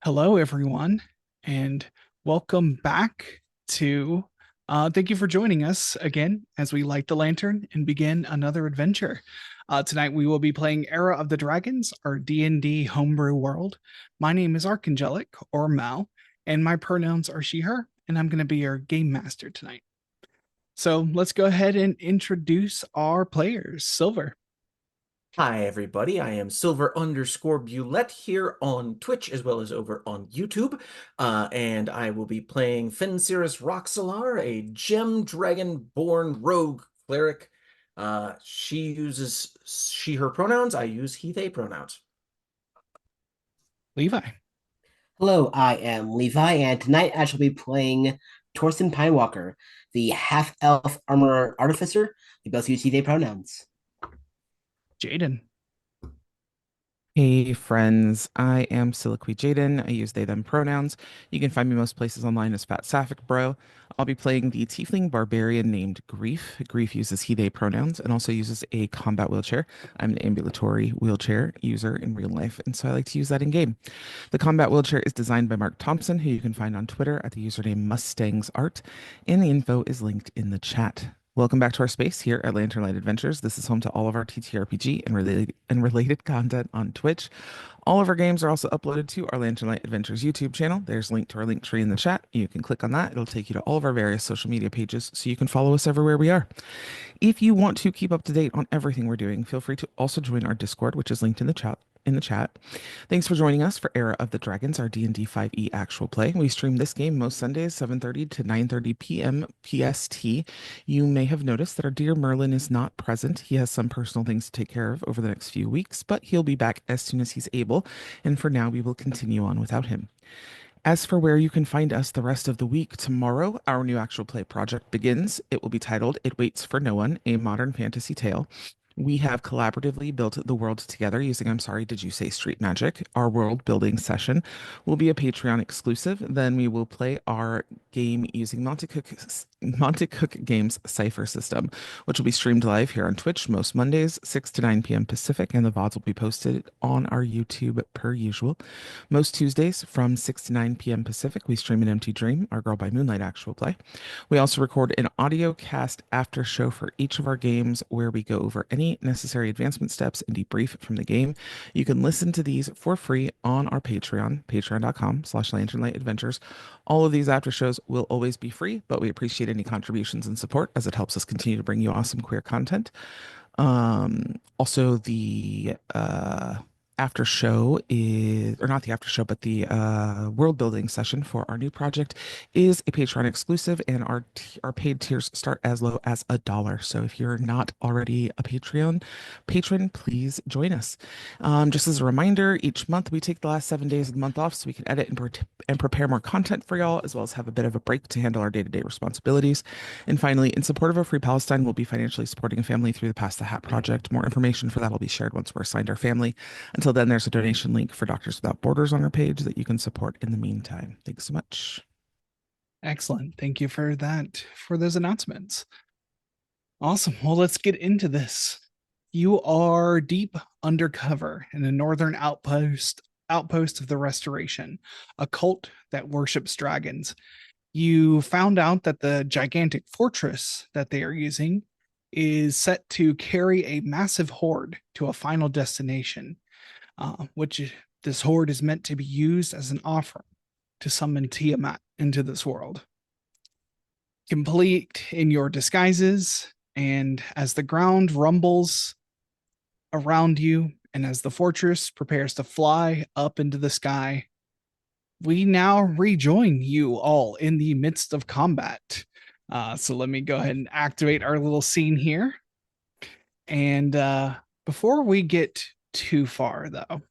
Hello, everyone, and welcome back to. Thank you for joining us again as we light the lantern and begin another adventure. Tonight we will be playing Era of the Dragons, our D&D homebrew world. My name is Archangelic, or Mal, and my pronouns are she/her, and I'm going to be your game master tonight. So let's go ahead and introduce our players. Silver. Hi, everybody. I am Silver_Bulette here on Twitch as well as over on YouTube. And I will be playing Fenxiris Roxalar, a gem dragon born rogue cleric. She uses she, her pronouns. I use he, they pronouns. Levi. Hello, I am Levi, and tonight I shall be playing Torsten Pinewalker, the half-elf armorer artificer. We both use he, they pronouns. Jaden. Hey friends, I am Soliloquy Jaden. I use they them pronouns. You can find me most places online as FatSapphicBro. I'll be playing the tiefling barbarian named Grief. Grief uses he they pronouns and also uses a combat wheelchair. I'm an ambulatory wheelchair user in real life, and so I like to use that in game. The combat wheelchair is designed by Mark Thompson, who you can find on Twitter at the username MustangsArt, and the info is linked in the chat. Welcome back to our space here at Lantern Light Adventures. This is home to all of our TTRPG and related content on Twitch. All of our games are also uploaded to our Lantern Light Adventures YouTube channel. There's a link to our link tree in the chat. You can click on that. It'll take you to all of our various social media pages so you can follow us everywhere we are. If you want to keep up to date on everything we're doing, feel free to also join our Discord, which is linked in the chat. Thanks for joining us for Era of the Dragons, our D&D 5e actual play. We stream this game most Sundays, 7:30 to 9:30 p.m. PST. You may have noticed that our dear Merlin is not present. He has some personal things to take care of over the next few weeks, but he'll be back as soon as he's able, and for now we will continue on without him. As for where you can find us the rest of the week, tomorrow our new actual play project begins. It will be titled It Waits for No One, a modern fantasy tale. We have collaboratively built the world together using I'm sorry, did you say street magic? Our world building session will be a Patreon exclusive. Then we will play our game using Monte Cook Games Cipher system, which will be streamed live here on Twitch most Mondays, 6 to 9 p.m. Pacific, and the VODs will be posted on our YouTube per usual. Most Tuesdays from 6 to 9 p.m. Pacific, we stream an Empty Dream, our Girl by Moonlight actual play. We also record an audio cast after show for each of our games where we go over any necessary advancement steps and debrief from the game. You can listen to these for free on our Patreon, patreon.com/lanternlightadventures. All of these after shows will always be free, but we appreciate any contributions and support as it helps us continue to bring you awesome queer content. Also the after show is, or not the after show, but the world building session for our new project is a Patreon exclusive, and our paid tiers start as low as $1. So if you're not already a Patreon patron, please join us. Just as a reminder, each month we take the last 7 days of the month off so we can edit and prepare more content for y'all, as well as have a bit of a break to handle our day-to-day responsibilities. And finally, in support of a Free Palestine, we'll be financially supporting a family through the Pass the Hat project. More information for that will be shared once we're assigned our family. Until then, there's a donation link for Doctors Without Borders on our page that you can support in the meantime. Thanks so much. Excellent. Thank you for that, for those announcements. Awesome. Well, let's get into this. You are deep undercover in a northern outpost of the Restoration, a cult that worships dragons. You found out that the gigantic fortress that they are using is set to carry a massive horde to a final destination, which this horde is meant to be used as an offering to summon Tiamat into this world. Complete in your disguises, and as the ground rumbles around you, and as the fortress prepares to fly up into the sky, we now rejoin you all in the midst of combat. So let me go ahead and activate our little scene here. And before we get too far, though,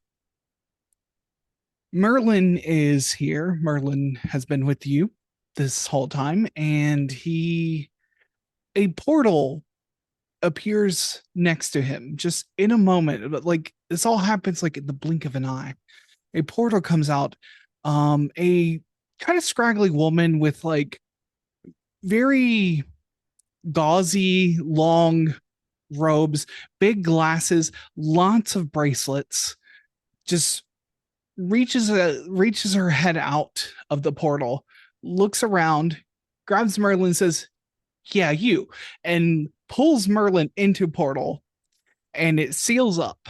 Merlin is here. Merlin has been with you this whole time, and a portal appears next to him just in a moment. But like this all happens like in the blink of an eye. A portal comes out. A kind of scraggly woman with like very gauzy, long robes, big glasses, lots of bracelets, just reaches her head out of the portal, looks around, grabs Merlin, says, "Yeah, you," and pulls Merlin into portal, and it seals up.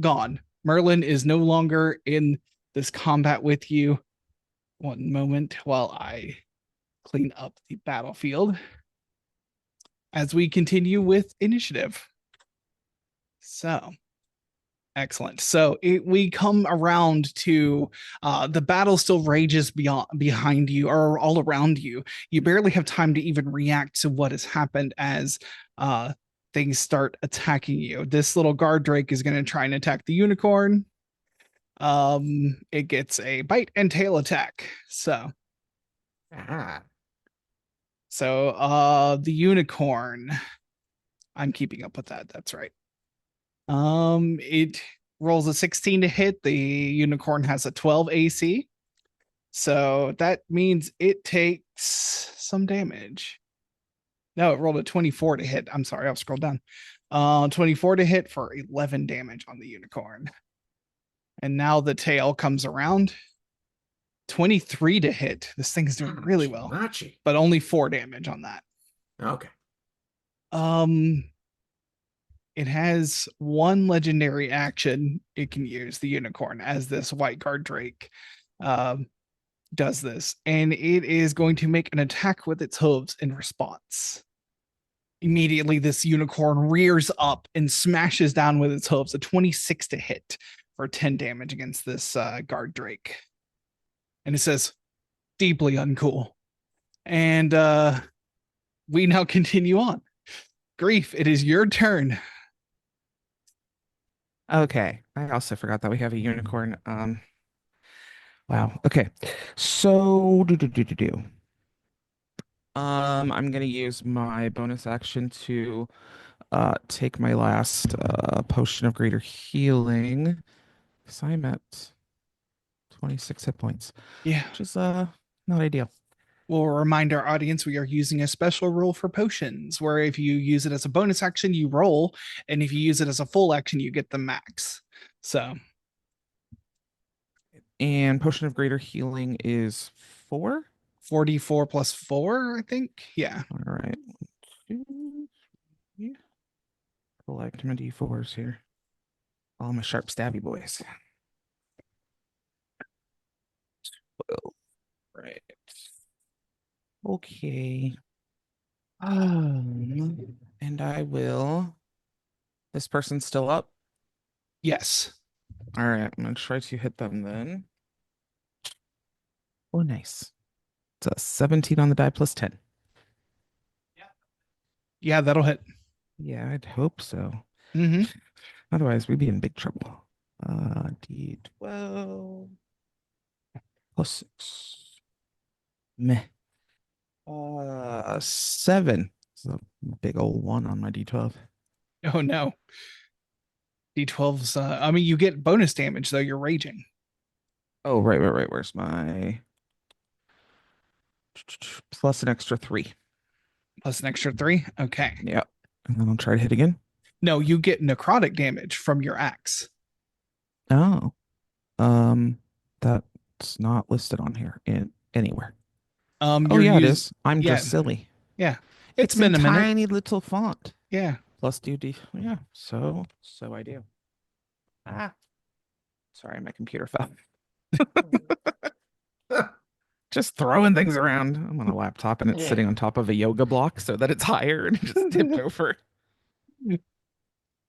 Gone. Merlin is no longer in this combat with you. One moment while I clean up the battlefield as we continue with initiative. So excellent. So we come around to the battle still rages behind you or all around you. You barely have time to even react to what has happened as things start attacking you. This little guard drake is going to try and attack the unicorn. It gets a bite and tail attack. So the unicorn, I'm keeping up with that. That's right. It rolls a 16 to hit. The unicorn has a 12 AC. So that means it takes some damage. No, it rolled a 24 to hit. I'm sorry, I'll scroll down. 24 to hit for 11 damage on the unicorn. And now the tail comes around. 23 to hit. This thing's doing really well. But only 4 damage on that. Okay. It has one legendary action it can use, the unicorn, as this white guard drake does this. And it is going to make an attack with its hooves in response. Immediately, this unicorn rears up and smashes down with its hooves, a 26 to hit for 10 damage against this guard drake. And it says, "Deeply uncool." And we now continue on. Grief, it is your turn. Okay. I also forgot that we have a unicorn. Wow. Okay. So I'm gonna use my bonus action to take my last potion of greater healing. Because I'm at 26 hit points. Yeah. Which is not ideal. We'll remind our audience we are using a special rule for potions, where if you use it as a bonus action, you roll, and if you use it as a full action, you get the max. So. And potion of greater healing is 4? 44 plus 4, I think. Yeah. All right. 1, 2, 3. Collect my d4s here. All my sharp stabby boys. 12. Right. Okay. And I will. This person's still up? Yes. All right. I'm going to try to hit them then. Oh, nice. It's a 17 on the die plus 10. Yeah, that'll hit. Yeah, I'd hope so. Mm-hmm. Otherwise, we'd be in big trouble. D12 plus 6. Meh. 7. It's a big old 1 on my D12. Oh no. D12's I mean, you get bonus damage though, you're raging. Oh, right. Where's my plus an extra 3? Plus an extra 3? Okay. Yep. And then I'll try to hit again. No, you get necrotic damage from your axe. Oh. That's not listed on here anywhere. Oh yeah, it is. I'm just silly. Yeah. It's been a tiny little font. Yeah. Plus 2D. Yeah. So ideal. Sorry, my computer fell. Just throwing things around. I'm on a laptop and it's sitting on top of a yoga block so that it's higher and it just tipped over.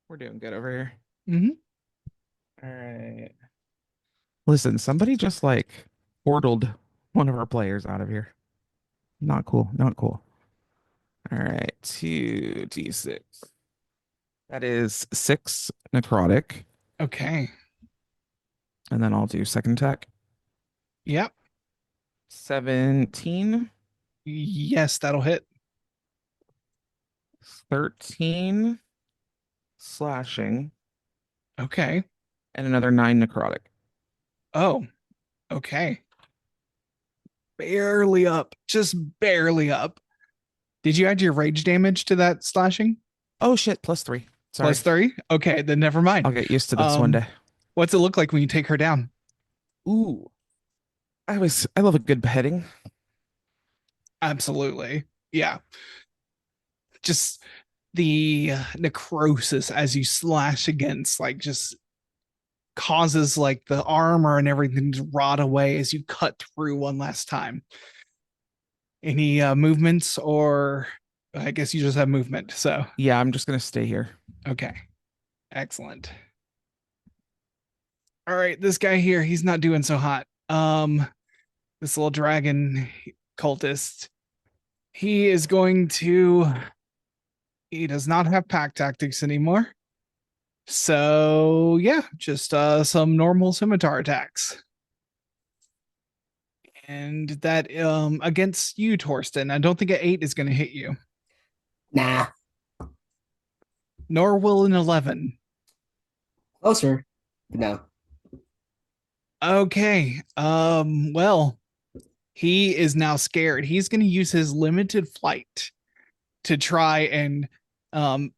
We're doing good over here. Mm-hmm. All right. Listen, somebody just like portaled one of our players out of here. Not cool. Not cool. All right. 2d6. That is 6 necrotic. Okay. And then I'll do second attack. Yep. 17. Yes, that'll hit. 13 slashing. Okay. And another 9 necrotic. Oh, okay. Barely up. Just barely up. Did you add your rage damage to that slashing? Oh shit, plus 3. Sorry. Plus 3? Okay, then never mind. I'll get used to this one day. What's it look like when you take her down? Ooh, I love a good beheading. Absolutely. Yeah. Just the necrosis as you slash against, like, just causes like the armor and everything to rot away as you cut through one last time. Any movements, or I guess you just have movement. So, Yeah, I'm just gonna stay here. okay. Excellent. All right, this guy here, he's not doing so hot. This little dragon cultist, he is going to, he does not have pack tactics anymore. So, yeah, just some normal scimitar attacks. And that against you, Torsten, I don't think an 8 is going to hit you, Nah, nor will an 11. closer. But no. Okay. Well, he is now scared. He's going to use his limited flight to try and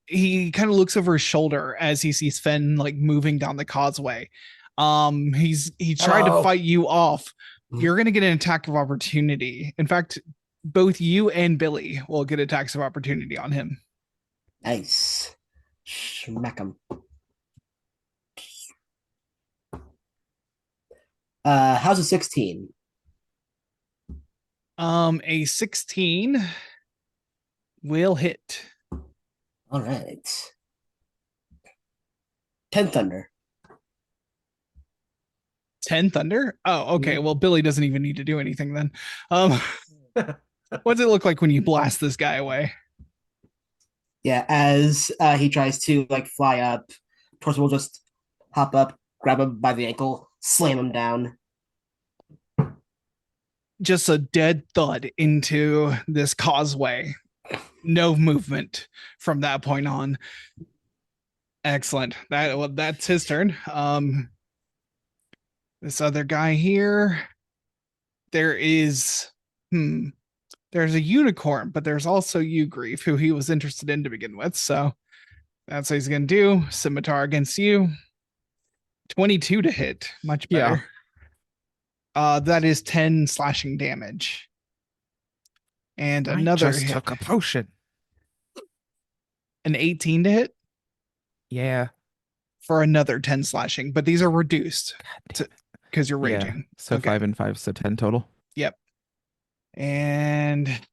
he kind of looks over his shoulder as he sees Fen like moving down the causeway. He tried to Hello. fight you off. You're going to get an attack of opportunity. In fact, both you and Billy will get attacks of opportunity on him. Nice. Smack him. How's a 16? A 16 will hit. All right. 10 thunder. 10 thunder. Oh, okay. Well, Billy doesn't even need to do anything then. What does it look like when you blast this guy away? Yeah, as he tries to like fly up, Torsten will just hop up, grab him by the ankle, slam him down. Just a dead thud into this causeway. No movement from that point on. Excellent. That's his turn. This other guy here. There's a unicorn, but there's also you, Grief, who he was interested in to begin with. So that's what he's gonna do. Scimitar against you. 22 to hit. Much better. That is 10 slashing damage. And another just hit. took a potion. An 18 to hit Yeah. for another 10 slashing, but these are reduced because you're Yeah. raging. So Okay. 5 and 5, so 10 total. Yep. And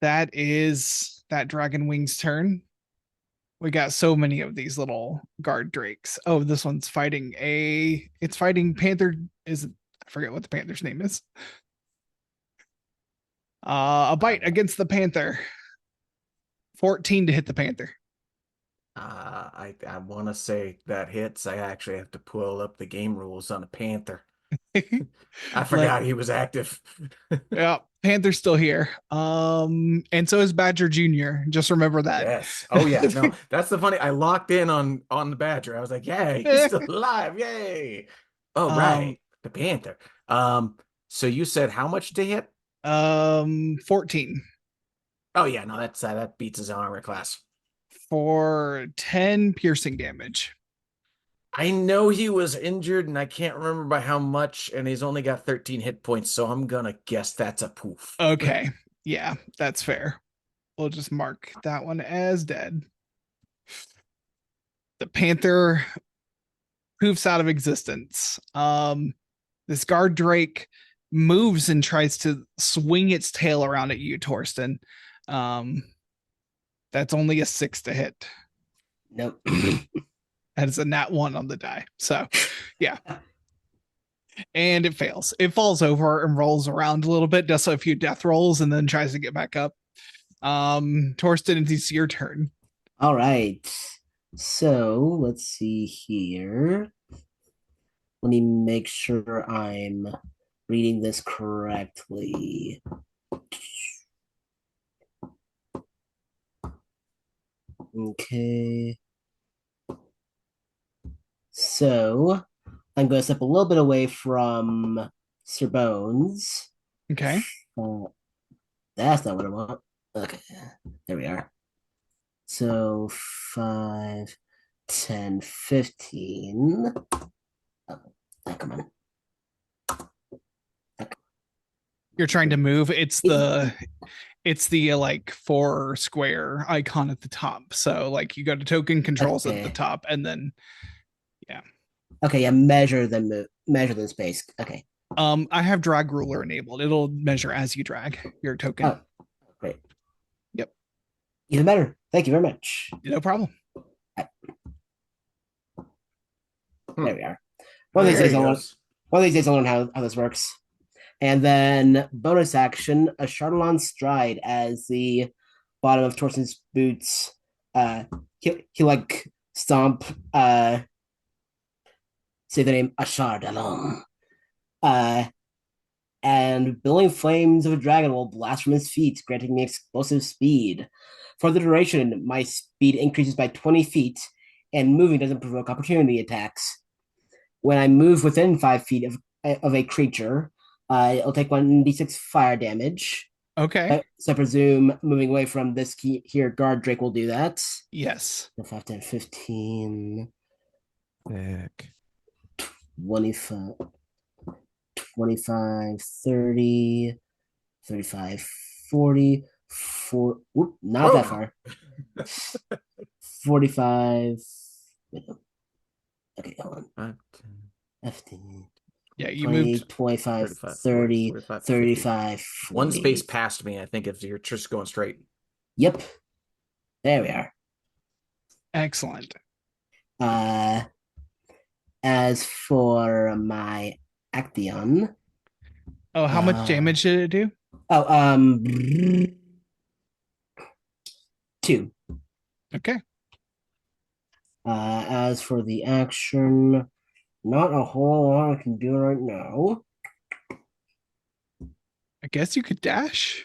that is that Dragon Wing's turn. We got so many of these little guard drakes. Oh, this one's fighting it's fighting Panther. I forget what the Panther's name is. A bite against the Panther. 14 to hit the Panther. I want to say that hits. I actually have to pull up the game rules on a panther. I forgot he was active. Yeah, Panther's still here. And so is Badger Jr. Just remember that. Yes. Oh yeah. No, that's the funny. I locked in on the Badger. I was like, yay, he's still alive. Yay. Oh, right. The Panther. So you said how much to hit? 14 Oh yeah, no, that beats his armor class. for 10 piercing damage. I know he was injured and I can't remember by how much, and he's only got 13 hit points, so I'm gonna guess that's a poof. Okay. Yeah, that's fair. We'll just mark that one as dead. The Panther poofs out of existence. This guard drake moves and tries to swing its tail around at you, Torsten. That's only a 6 to hit. Nope. That is a nat 1 on the die. So, yeah. And it fails. It falls over and rolls around a little bit, does a few death rolls, and then tries to get back up. Torsten, it's your turn. All right. So let's see here. Let me make sure I'm reading this correctly. Okay. So I'm going to step a little bit away from Sir Bones. Okay. That's not what I want. Okay, there we are. So 5, 10, 15. Oh, come on. You're trying to move. It's Is- the like 4 square icon at the top. So like you go to token controls at the Okay. top, and then Okay, yeah, measure the space. Okay. I have drag ruler enabled. It'll measure as you drag your token. Oh, great. Yep. Even better. Thank you very much. No problem. There we are. One of these There days he I'll learn, goes. one of these days I'll learn how this works. And then bonus action, a Chardonnay stride as the bottom of Torsten's boots. He like stomp say the name Ashar Dalon. And billowing flames of a dragon will blast from his feet, granting me explosive speed. For the duration, my speed increases by 20 feet, and moving doesn't provoke opportunity attacks. When I move within 5 feet of a creature, it'll take 1d6 fire damage. Okay. So I presume moving away from this key here, Guard Drake will do that. Yes. 5, 10, 15, Sick. 25, 25, 30, 35, 40, 4. Whoop, not that far. 45. Wait, no. Okay, hold on. 15. Yeah, you 20, moved. 25, 35, 30, 45, 50. 35, 40. One space past me, I think, if you're just going straight. Yep. There we are. Excellent. As for my Action. Oh, how much damage did it do? Oh, 2. Okay. As for the action, not a whole lot I can do right now. I guess you could dash.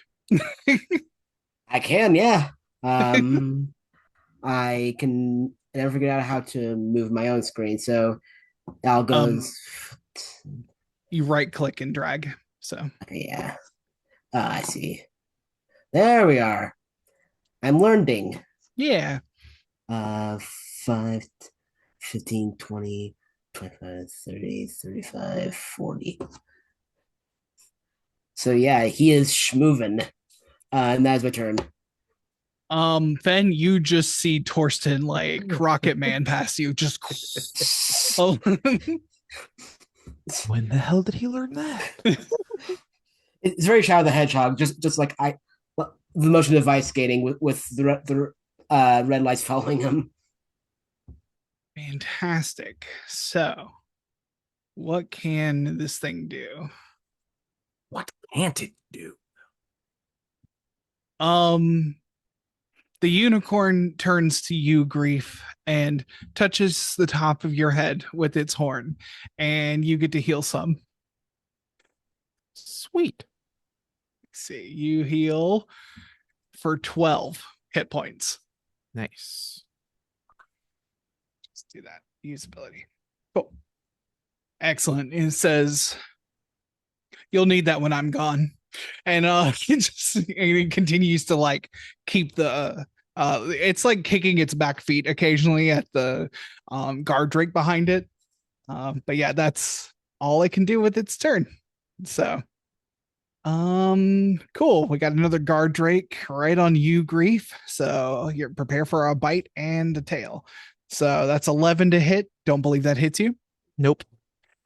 I can, yeah. I can never figure out how to move my own screen, so I'll go. You right click and drag. So Okay, yeah. I see. There we are. I'm learning. yeah. 5, 15, 20, 25, 30, 35, 40. So yeah, he is schmovin'. And that's my turn. Then you just see Torsten like Rocket Man past you. Just oh. When the hell did he learn that? It's very Shadow the Hedgehog, just like the motion device skating with the red lights following him. Fantastic. So, what can this thing do? What can't it do? The unicorn turns to you, Grief, and touches the top of your head with its horn, and you get to heal some. Sweet. Let's see, you heal for 12 hit points. Nice. Let's do that. Usability. Cool. Excellent. It says you'll need that when I'm gone. And it continues to like keep the it's like kicking its back feet occasionally at the guard drake behind it. But yeah, that's all it can do with its turn. So cool. We got another guard drake right on you, Grief. So you're prepare for a bite and a tail. So that's 11 to hit. Don't believe that hits you. Nope.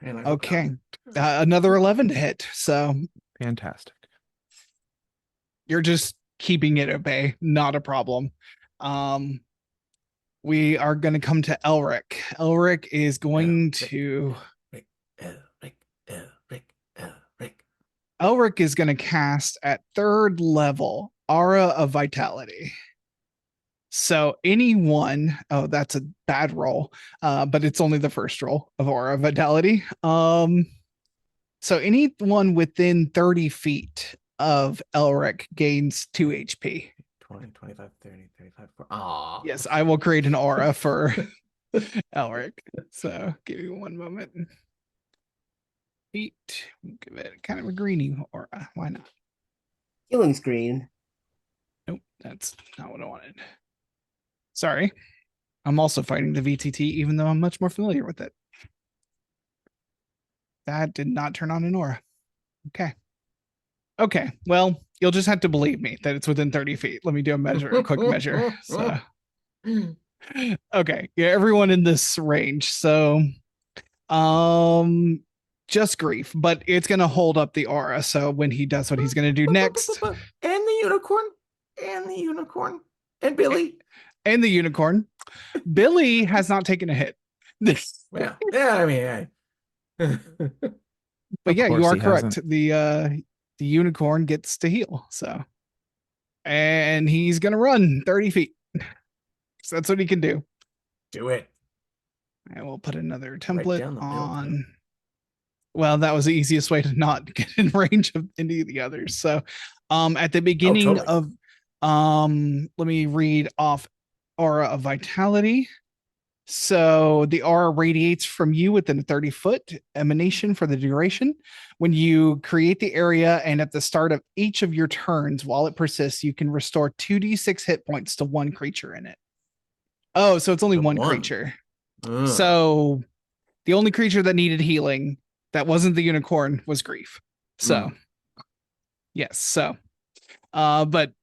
Okay. Another 11 to hit. So Fantastic. you're just keeping it at bay. Not a problem. We are going to come to Elric. Elric is going to... Elric is going to cast at 3rd level Aura of Vitality. So anyone, oh, that's a bad roll, but it's only the first roll of Aura of Vitality. So anyone within 30 feet of Elric gains 2 HP. 20, 25, 30, 35, 40. Aw. Yes, I will create an aura for Elric. So give me one moment. Feet. Give it kind of a greeny aura. Why not? Healing screen. Nope, that's not what I wanted. Sorry. I'm also fighting the VTT, even though I'm much more familiar with it. That did not turn on an aura. Okay. Okay, well, you'll just have to believe me that it's within 30 feet. Let me do a quick measure. So, okay, yeah, everyone in this range. So, just grief, but it's gonna hold up the aura. So when he does what he's gonna do next, And the unicorn. And the unicorn. And Billy. and the unicorn, Billy has not taken a hit. Yeah. Yeah, I mean, But Of yeah, you course are he correct. hasn't. The unicorn gets to heal. So, and he's gonna run 30 feet. So that's what he can do. do it. And we'll put another Right template down the middle, on. Well, that was the easiest way to not get in range of any of the others. So, at the beginning totally. of, let me read off Aura of Vitality. So the aura radiates from you within a 30-foot emanation for the duration. When you create the area and at the start of each of your turns, while it persists, you can restore 2d6 hit points to one creature in it. Oh, so it's only The one one. creature. Ugh. So the only creature that needed healing that wasn't the unicorn was grief. So yes, so but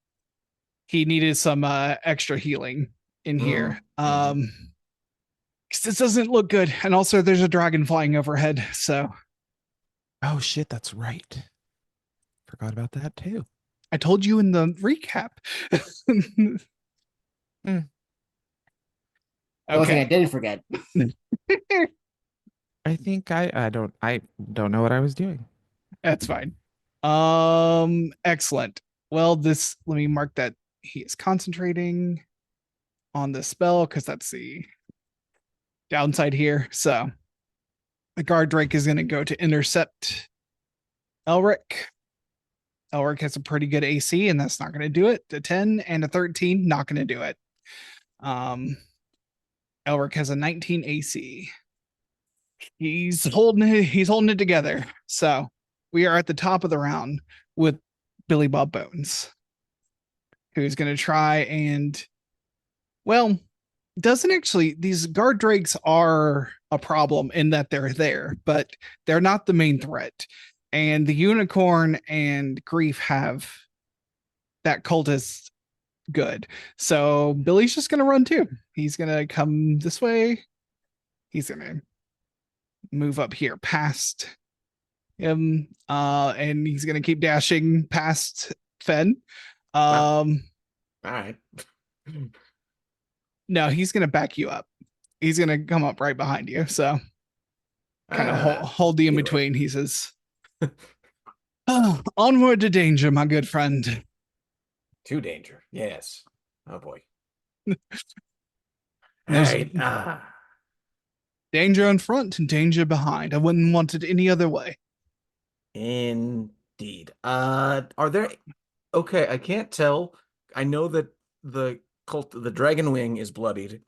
he needed some extra healing in here. Because this doesn't look good. And also there's a dragon flying overhead. So Oh shit, that's right. Forgot about that too. I told you in the recap. The only thing I Okay. didn't forget. I think I don't know what I was doing. That's fine. Excellent. Well, this, let me mark that he is concentrating on the spell because that's the downside here. So the guard Drake is going to go to intercept Elric. Elric has a pretty good AC, and that's not going to do it. A 10 and a 13, not going to do it. Elric has a 19 AC. He's holding it together. So we are at the top of the round with Billy Bob Bones, who's going to try and, well, doesn't actually, these guard drakes are a problem in that they're there, but they're not the main threat. And the unicorn and grief have that cultist good. So Billy's just gonna run too. He's gonna come this way. He's gonna move up here past him. And he's gonna keep dashing past Fen. All right. No, he's gonna back you up. He's gonna come up right behind you. So kind of hold the in between. He says, oh, onward to danger, my good friend. To danger. Yes. Oh boy. There's Right. danger in front and danger behind. I wouldn't want it any other way. Indeed. Are there okay, I can't tell. I know that the dragon wing is bloodied.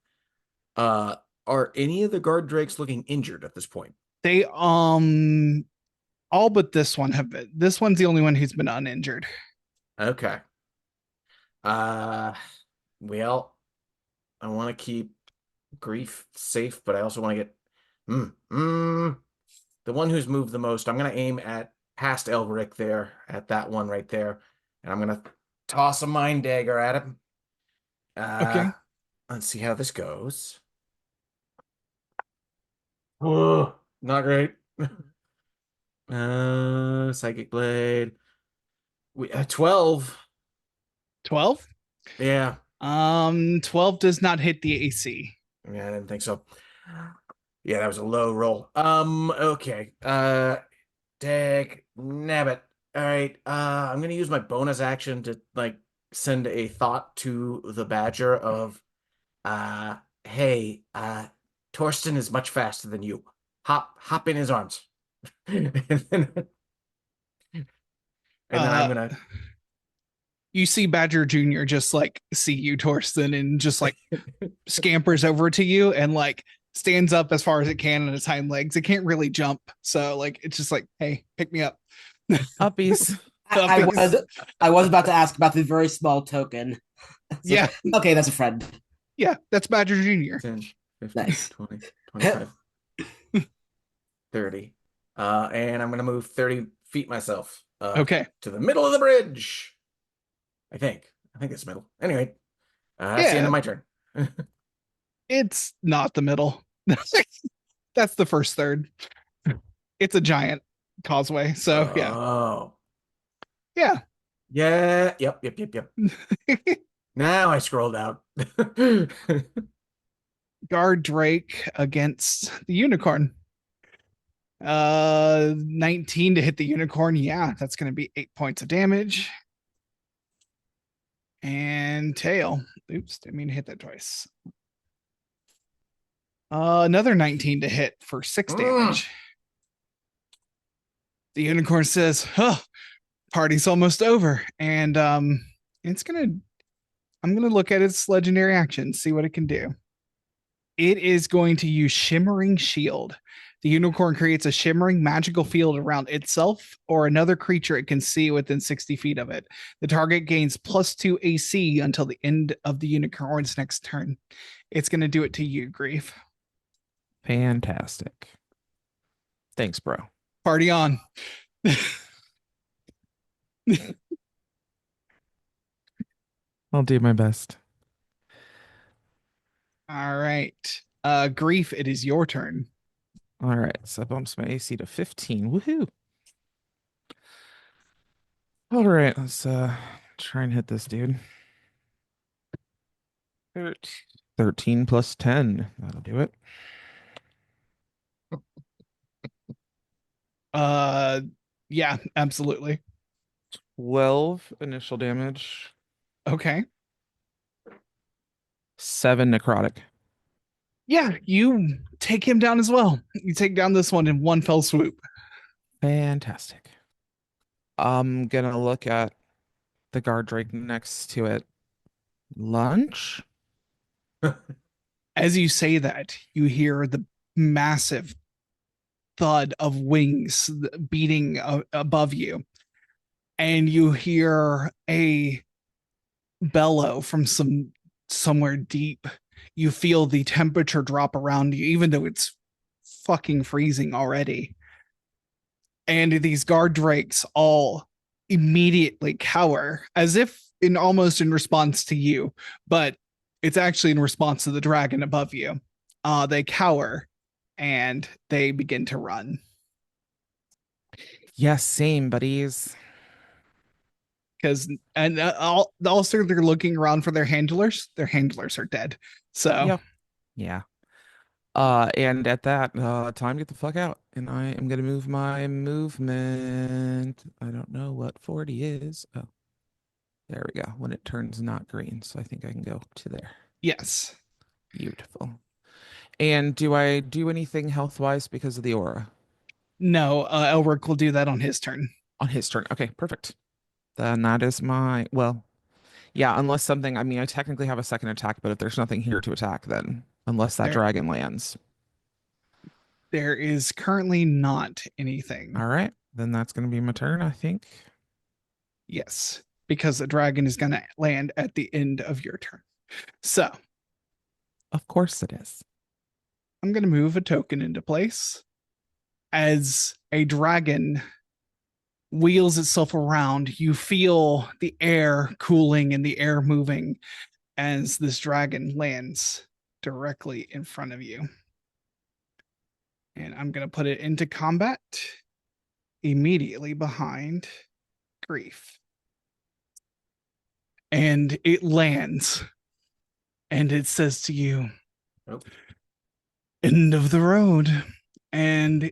Are any of the guard drakes looking injured at this point? They all but this one have been. This one's the only one who's been uninjured. Okay. Well, I want to keep grief safe, but I also want to get the one who's moved the most. I'm gonna aim at past Elric there, at that one right there, and I'm gonna toss a mind dagger at him. Okay. Let's see how this goes. Oh, not great. Psychic blade. 12. 12? Yeah. 12 does not hit the AC. Yeah, I didn't think so. Yeah, that was a low roll. Okay. Dag nabbit. All right. I'm gonna use my bonus action to like send a thought to the badger of hey, Torsten is much faster than you. Hop in his arms. and then I'm gonna You see Badger Jr. just like see you, Torsten, and just like scampers over to you and like stands up as far as it can on its hind legs. It can't really jump. So like it's just like, hey, pick me up. Uppies. I was about to ask about the very small token. So, Yeah. Okay, that's a friend. Yeah, that's Badger Jr. 10, 15, Nice. 20, 25, 30. And I'm gonna move 30 feet myself. Okay. To the middle of the bridge. I think it's middle. Anyway, that's the end Yeah. of my turn. It's not the middle. That's the first third. It's a giant causeway. So yeah. Oh. Yeah. Yeah. Yep. Now I scrolled out. Guard Drake against the unicorn. 19 to hit the unicorn. Yeah, that's going to be 8 points of damage. And tail. Oops, didn't mean to hit that twice. Another 19 to hit for 6 damage. The unicorn says, "Huh, party's almost over." And I'm gonna look at its legendary action, see what it can do. It is going to use Shimmering Shield. The unicorn creates a shimmering magical field around itself or another creature it can see within 60 feet of it. The target gains +2 AC until the end of the unicorn's next turn. It's going to do it to you, Grief. Fantastic. Thanks, bro. Party on. I'll do my best. All right. Grief, it is your turn. All right, so that bumps my AC to 15. Woohoo! All right, let's try and hit this dude. 13 plus 10. That'll do it. Yeah, absolutely. 12 initial damage, Okay. 7 necrotic. Yeah, you take him down as well. You take down this one in one fell swoop. Fantastic. I'm gonna look at the guard drake next to it. Lunch? As you say that, you hear the massive thud of wings beating above you. And you hear a bellow from somewhere deep. You feel the temperature drop around you, even though it's fucking freezing already. And these guard drakes all immediately cower, as if almost in response to you, but it's actually in response to the dragon above you. They cower and they begin to run. Yes, same, buddies. Because also they're looking around for their handlers. Their handlers are dead. So Yep. Yeah. And at that, time to get the fuck out. And I am gonna move my movement. I don't know what 40 is. Oh, there we go. When it turns not green. So I think I can go to there. yes. Beautiful. And do I do anything health-wise because of the aura? No, Elric will do that on his turn. On his turn. Okay, perfect. Then that is my, well, yeah, unless something, I mean, I technically have a second attack, but if there's nothing here to attack, then unless that dragon lands. There is currently not anything. All right, then that's going to be my turn, I think. Yes, because the dragon is going to land at the end of your turn. So Of course it is. I'm going to move a token into place. As a dragon wheels itself around, you feel the air cooling and the air moving as this dragon lands directly in front of you. And I'm going to put it into combat immediately behind Grief. And it lands. And it says to you, Nope. End of the road. And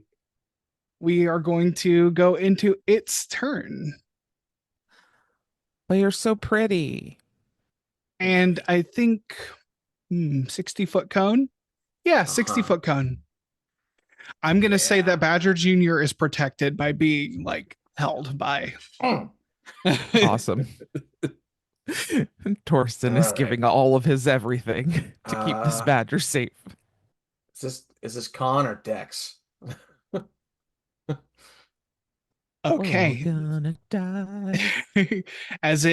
we are going to go into its turn. But you're so pretty. And I think 60-foot cone. Yeah, 60-foot cone. I'm going to say that Badger Jr. is protected by being like held by. Awesome. Torsten is All giving all of his everything to keep this badger safe. Is this Con or Dex? Okay. We're all gonna die. As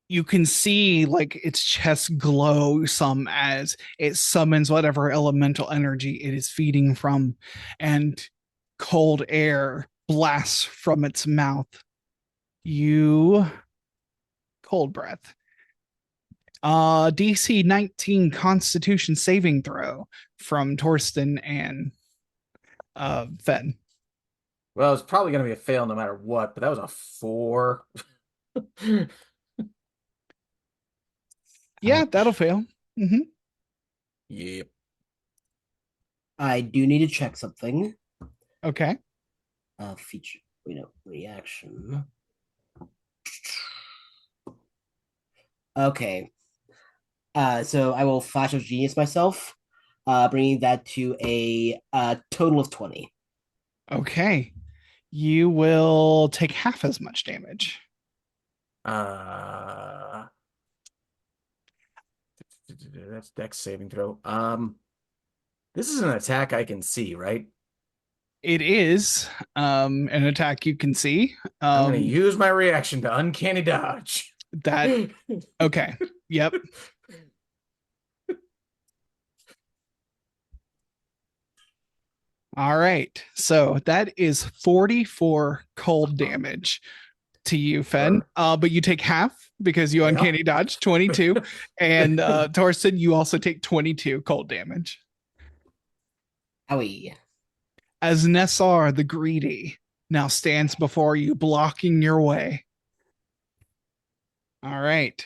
you can see like its chest glow some as it summons whatever elemental energy it is feeding from, and cold air blasts from its mouth. You cold breath. DC 19 Constitution saving throw from Torsten and Fen. Well, it's probably going to be a fail no matter what, but that was a 4. Yeah, Ouch. that'll fail. Mm-hmm. Yep. I do need to check something. Okay. Feature, reaction. Okay. So I will Flash of Genius myself, bringing that to a total of 20. Okay. You will take half as much damage. That's Dex saving throw. This is an attack I can see, right? It is an attack you can see. I'm going to use my reaction to uncanny dodge. That okay. Yep. All right. So that is 44 cold damage to you, Fen. But you take half because you uncanny dodge 22. And Torsten, you also take 22 cold damage. Owie. As Nessar the Greedy now stands before you, blocking your way. All right.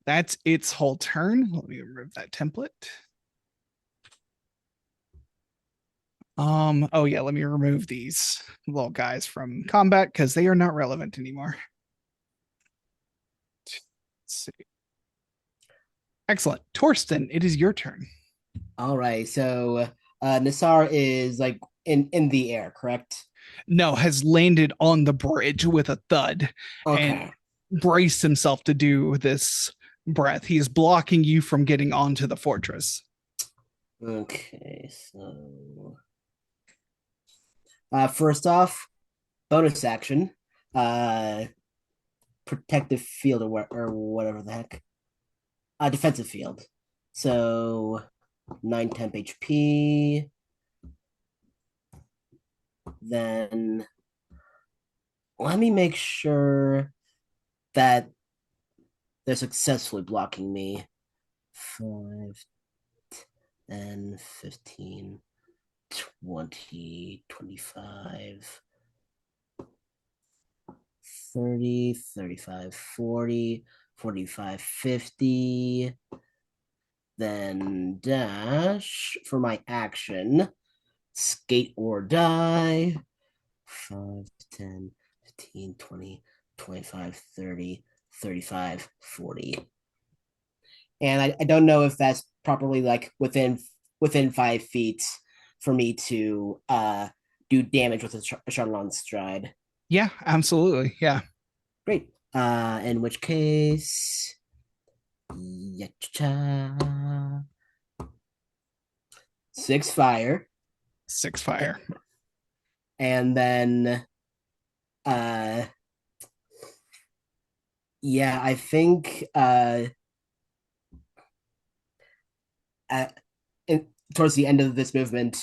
That's its whole turn. Let me remove that template. Oh yeah, let me remove these little guys from combat because they are not relevant anymore. Let's see. Excellent. Torsten, it is your turn. All right. So Nassar is like in the air, correct? No, has landed on the bridge with a thud and braced himself to do this breath. He is blocking you from getting onto the fortress. Okay, so first off, bonus action, protective field or whatever the heck, defensive field. So 9 temp HP. Then let me make sure that they're successfully blocking me. 5, 10, 15, 20, 25, 30, 35, 40, 45, 50. Then dash for my action. Skate or die. 5, 10, 15, 20, 25, 30, 35, 40. And I don't know if that's properly like within 5 feet for me to do damage with a Charlatan stride. Yeah, absolutely. Yeah. Great. In which case, 6 fire. 6 fire. And then yeah, I think towards the end of this movement,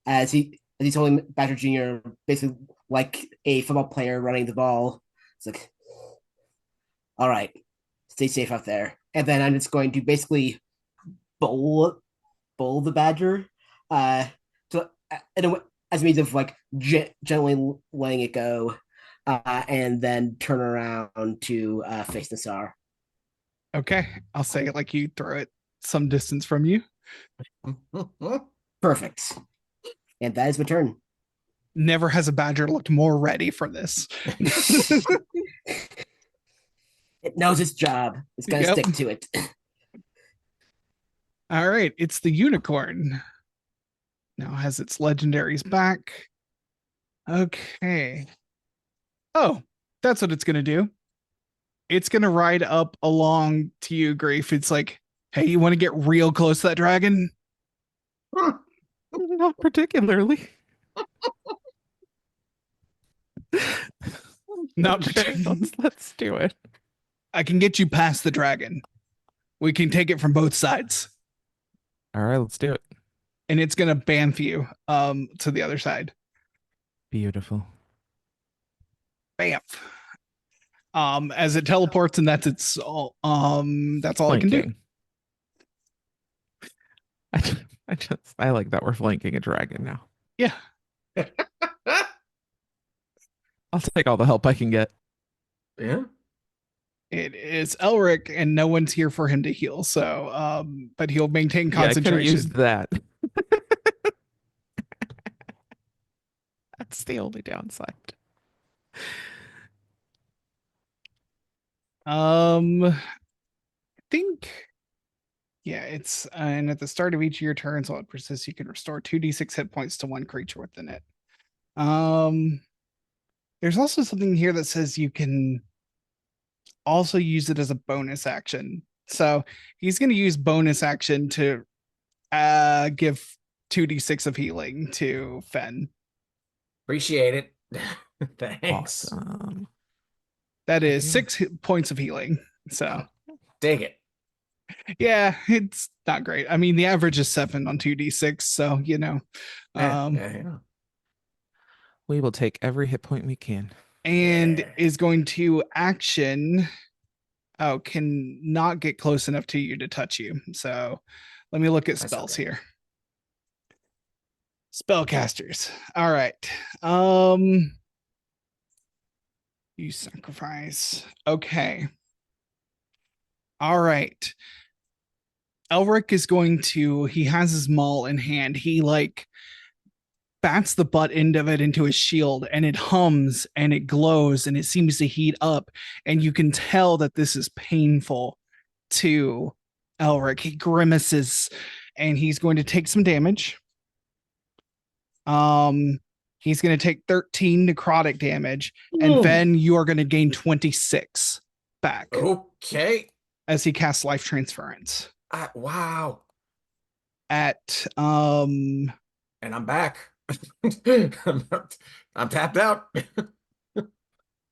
as he's holding Badger Jr. basically like a football player running the ball. It's like, all right, stay safe out there. And then I'm just going to basically bowl the Badger, to as a means of like gently letting it go, and then turn around to face Nassar. Okay. I'll say it like you throw it some distance from you. Perfect. And that is my turn. Never has a badger looked more ready for this. It knows its job. It's going to stick to it. All right. It's the unicorn. Now has its legendaries back. Okay. Oh, that's what it's going to do. It's going to ride up along to you, Grief. It's like, hey, you want to get real close to that dragon? Not particularly. Not Okay, particularly. let's do it. I can get you past the dragon. We can take it from both sides. All right, let's do it. And it's going to bamf you to the other side. Beautiful. Bam. As it teleports, and that's all it can do. Flanking. I like that we're flanking a dragon now. Yeah. I'll take all the help I can get. Yeah. It is Elric, and no one's here for him to heal. So, but he'll maintain Yeah, I could have concentration. used that. That's the only downside. I think, yeah, it's and at the start of each of your turns while it persists, you can restore 2d6 hit points to one creature within it. There's also something here that says you can also use it as a bonus action. So he's going to use bonus action to give 2d6 of healing to Fen. Appreciate it. Thanks. Awesome. That is Yeah. 6 points of healing. So Dig it. yeah, it's not great. I mean, the average is 7 on 2d6, so you know. Yeah. We will take every hit point we can. And Yeah. is going to action. Oh, can not get close enough to you to touch you. So let me look at That's spells okay. here. Spellcasters. All right. You sacrifice. Okay. All right. Elric is going to, he has his maul in hand. He like bats the butt end of it into his shield, and it hums and it glows and it seems to heat up. And you can tell that this is painful to Elric. He grimaces and he's going to take some damage. He's going to take 13 necrotic damage, and then you are going to gain 26 back Okay. as he casts life transference Wow. at And I'm back. I'm tapped out.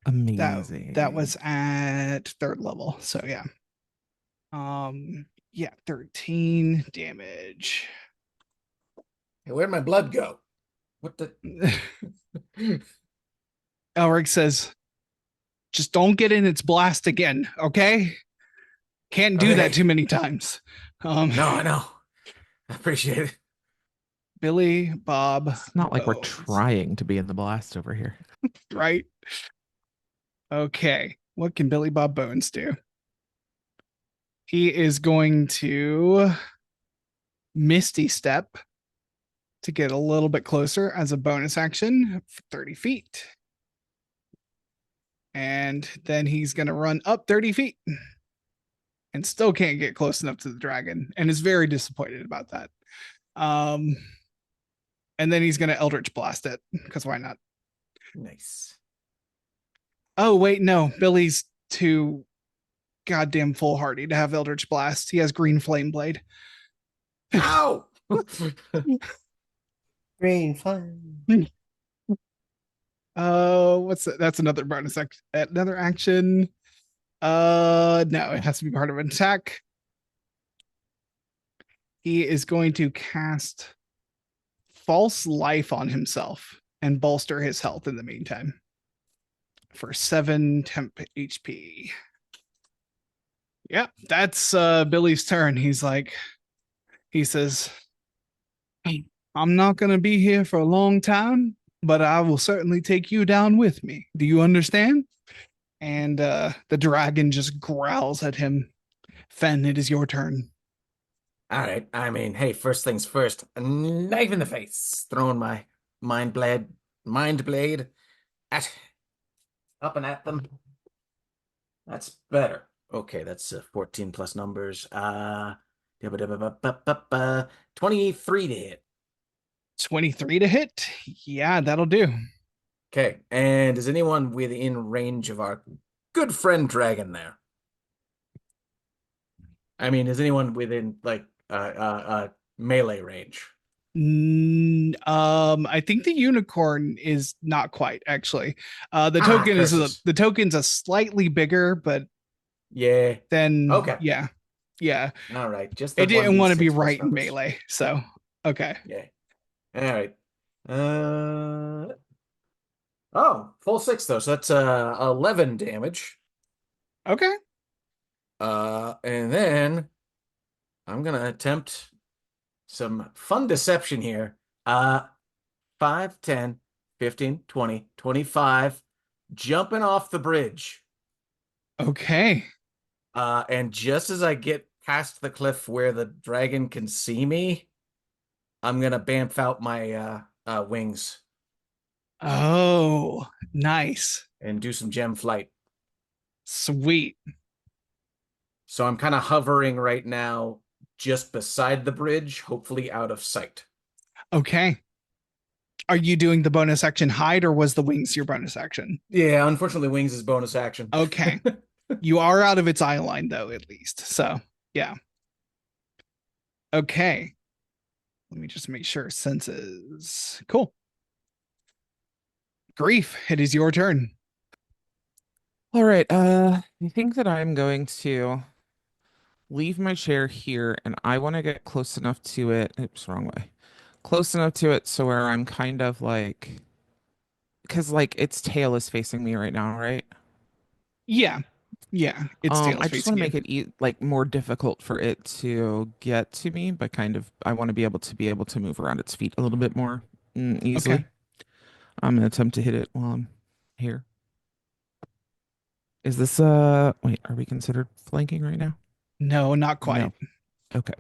Amazing. that was at 3rd level. So yeah. Yeah, 13 damage. Hey, where'd my blood go? What the? Elric says, just don't get in its blast again, okay? Can't do that Okay. too many times. No, I know. I appreciate it. Billy, Bob. It's not like we're Bones. trying to be in the blast over here. Right? Okay. What can Billy Bob Bones do? He is going to Misty Step to get a little bit closer as a bonus action for 30 feet. And then he's going to run up 30 feet and still can't get close enough to the dragon and is very disappointed about that. And then he's going to Eldritch Blast it, because why not? Nice. Oh, wait, no. Billy's too goddamn foolhardy to have Eldritch Blast. He has Green Flame Blade. Ow! Green flame. What's that? That's another bonus another action. No, it has to be part of an attack. He is going to cast False Life on himself and bolster his health in the meantime for 7 temp HP. Yep, that's Billy's turn. He says, I'm not going to be here for a long time, but I will certainly take you down with me. Do you understand? And the dragon just growls at him. Fen, it is your turn. All right. I mean, hey, first things first. A knife in the face. Throwing my mind blade at up and at them. That's better. Okay, that's 14 plus numbers. 23 to hit. 23 to hit. Yeah, that'll do. Okay, and is anyone within range of our good friend dragon there? I mean, is anyone within like melee range? I think the unicorn is not quite actually. The Ah, token curses. the token's a slightly bigger, but Yeah. then Okay. yeah. All right. Just the It didn't want to be 1d6 plus right in numbers. melee. So okay. Yeah. All right. Oh, full 6 though, so that's 11 damage. Okay. And then I'm gonna attempt some fun deception here. 5, 10, 15, 20, 25, jumping off the bridge. Okay. And just as I get past the cliff where the dragon can see me, I'm gonna bamf out my wings Oh, nice. and do some gem flight. Sweet. So I'm kind of hovering right now just beside the bridge, hopefully out of sight. Okay. Are you doing the bonus action hide or was the wings your bonus action? Yeah, unfortunately, wings is bonus action. Okay. You are out of its eye line though, at least. So, yeah. Okay. Let me just make sure senses. Cool. Grief, it is your turn. All right. I think that I'm going to leave my chair here, and I want to get close enough to it. Oops, wrong way. Close enough to it so where I'm kind of like, because like its tail is facing me right now, right? Yeah. Yeah. Its tail's I just want facing to you. make it like more difficult for it to get to me, but kind of I want to be able to move around its feet a little bit more easily. Okay. I'm gonna attempt to hit it while I'm here. Is this wait, are we considered flanking right now? No, not quite. No. Okay.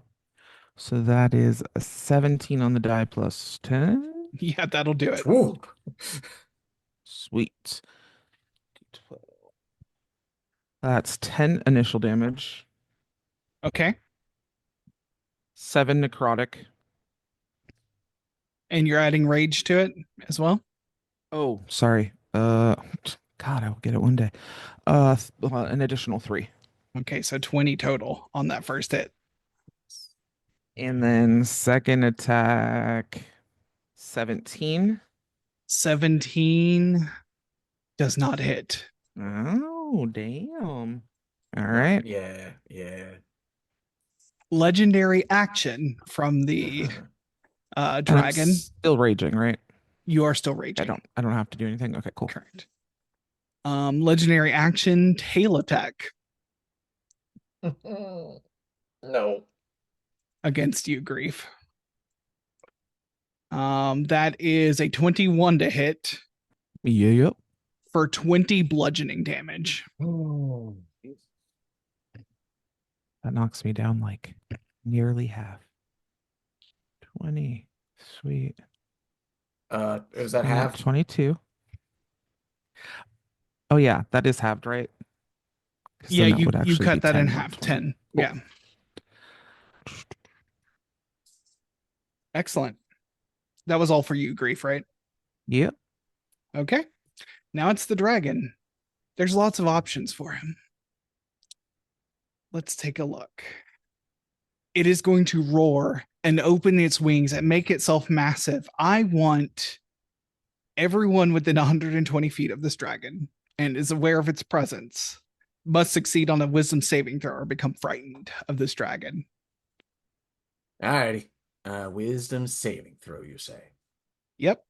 So that is a 17 on the die plus 10. Yeah, that'll do it. Ooh. Sweet. That's 10 initial damage, Okay. 7 necrotic. And you're adding rage to it as well? Oh, sorry. God, I will get it one day. An additional 3. Okay, so 20 total on that first hit. And then second attack, 17. 17 does not hit. Oh, damn. All right. Yeah, yeah. Legendary action from the And I'm dragon. still raging, right? You are still I raging. don't have to do anything. Okay, cool. Correct. Legendary action, tail attack No. against you, Grief. That is a 21 to hit Yeah, yep. for 20 bludgeoning damage. That knocks me down like nearly half. 20. Sweet. Is that half? 22. Oh yeah, that is halved, right? 'Cause Yeah, then that you would you actually cut be that in 10, not half. 20. 10. Cool. Yeah. Excellent. That was all for you, Grief, right? Yep. Okay. Now it's the dragon. There's lots of options for him. Let's take a look. It is going to roar and open its wings and make itself massive. I want everyone within 120 feet of this dragon and is aware of its presence must succeed on a wisdom saving throw or become frightened of this dragon. Alrighty. Wisdom saving throw, you say? Yep.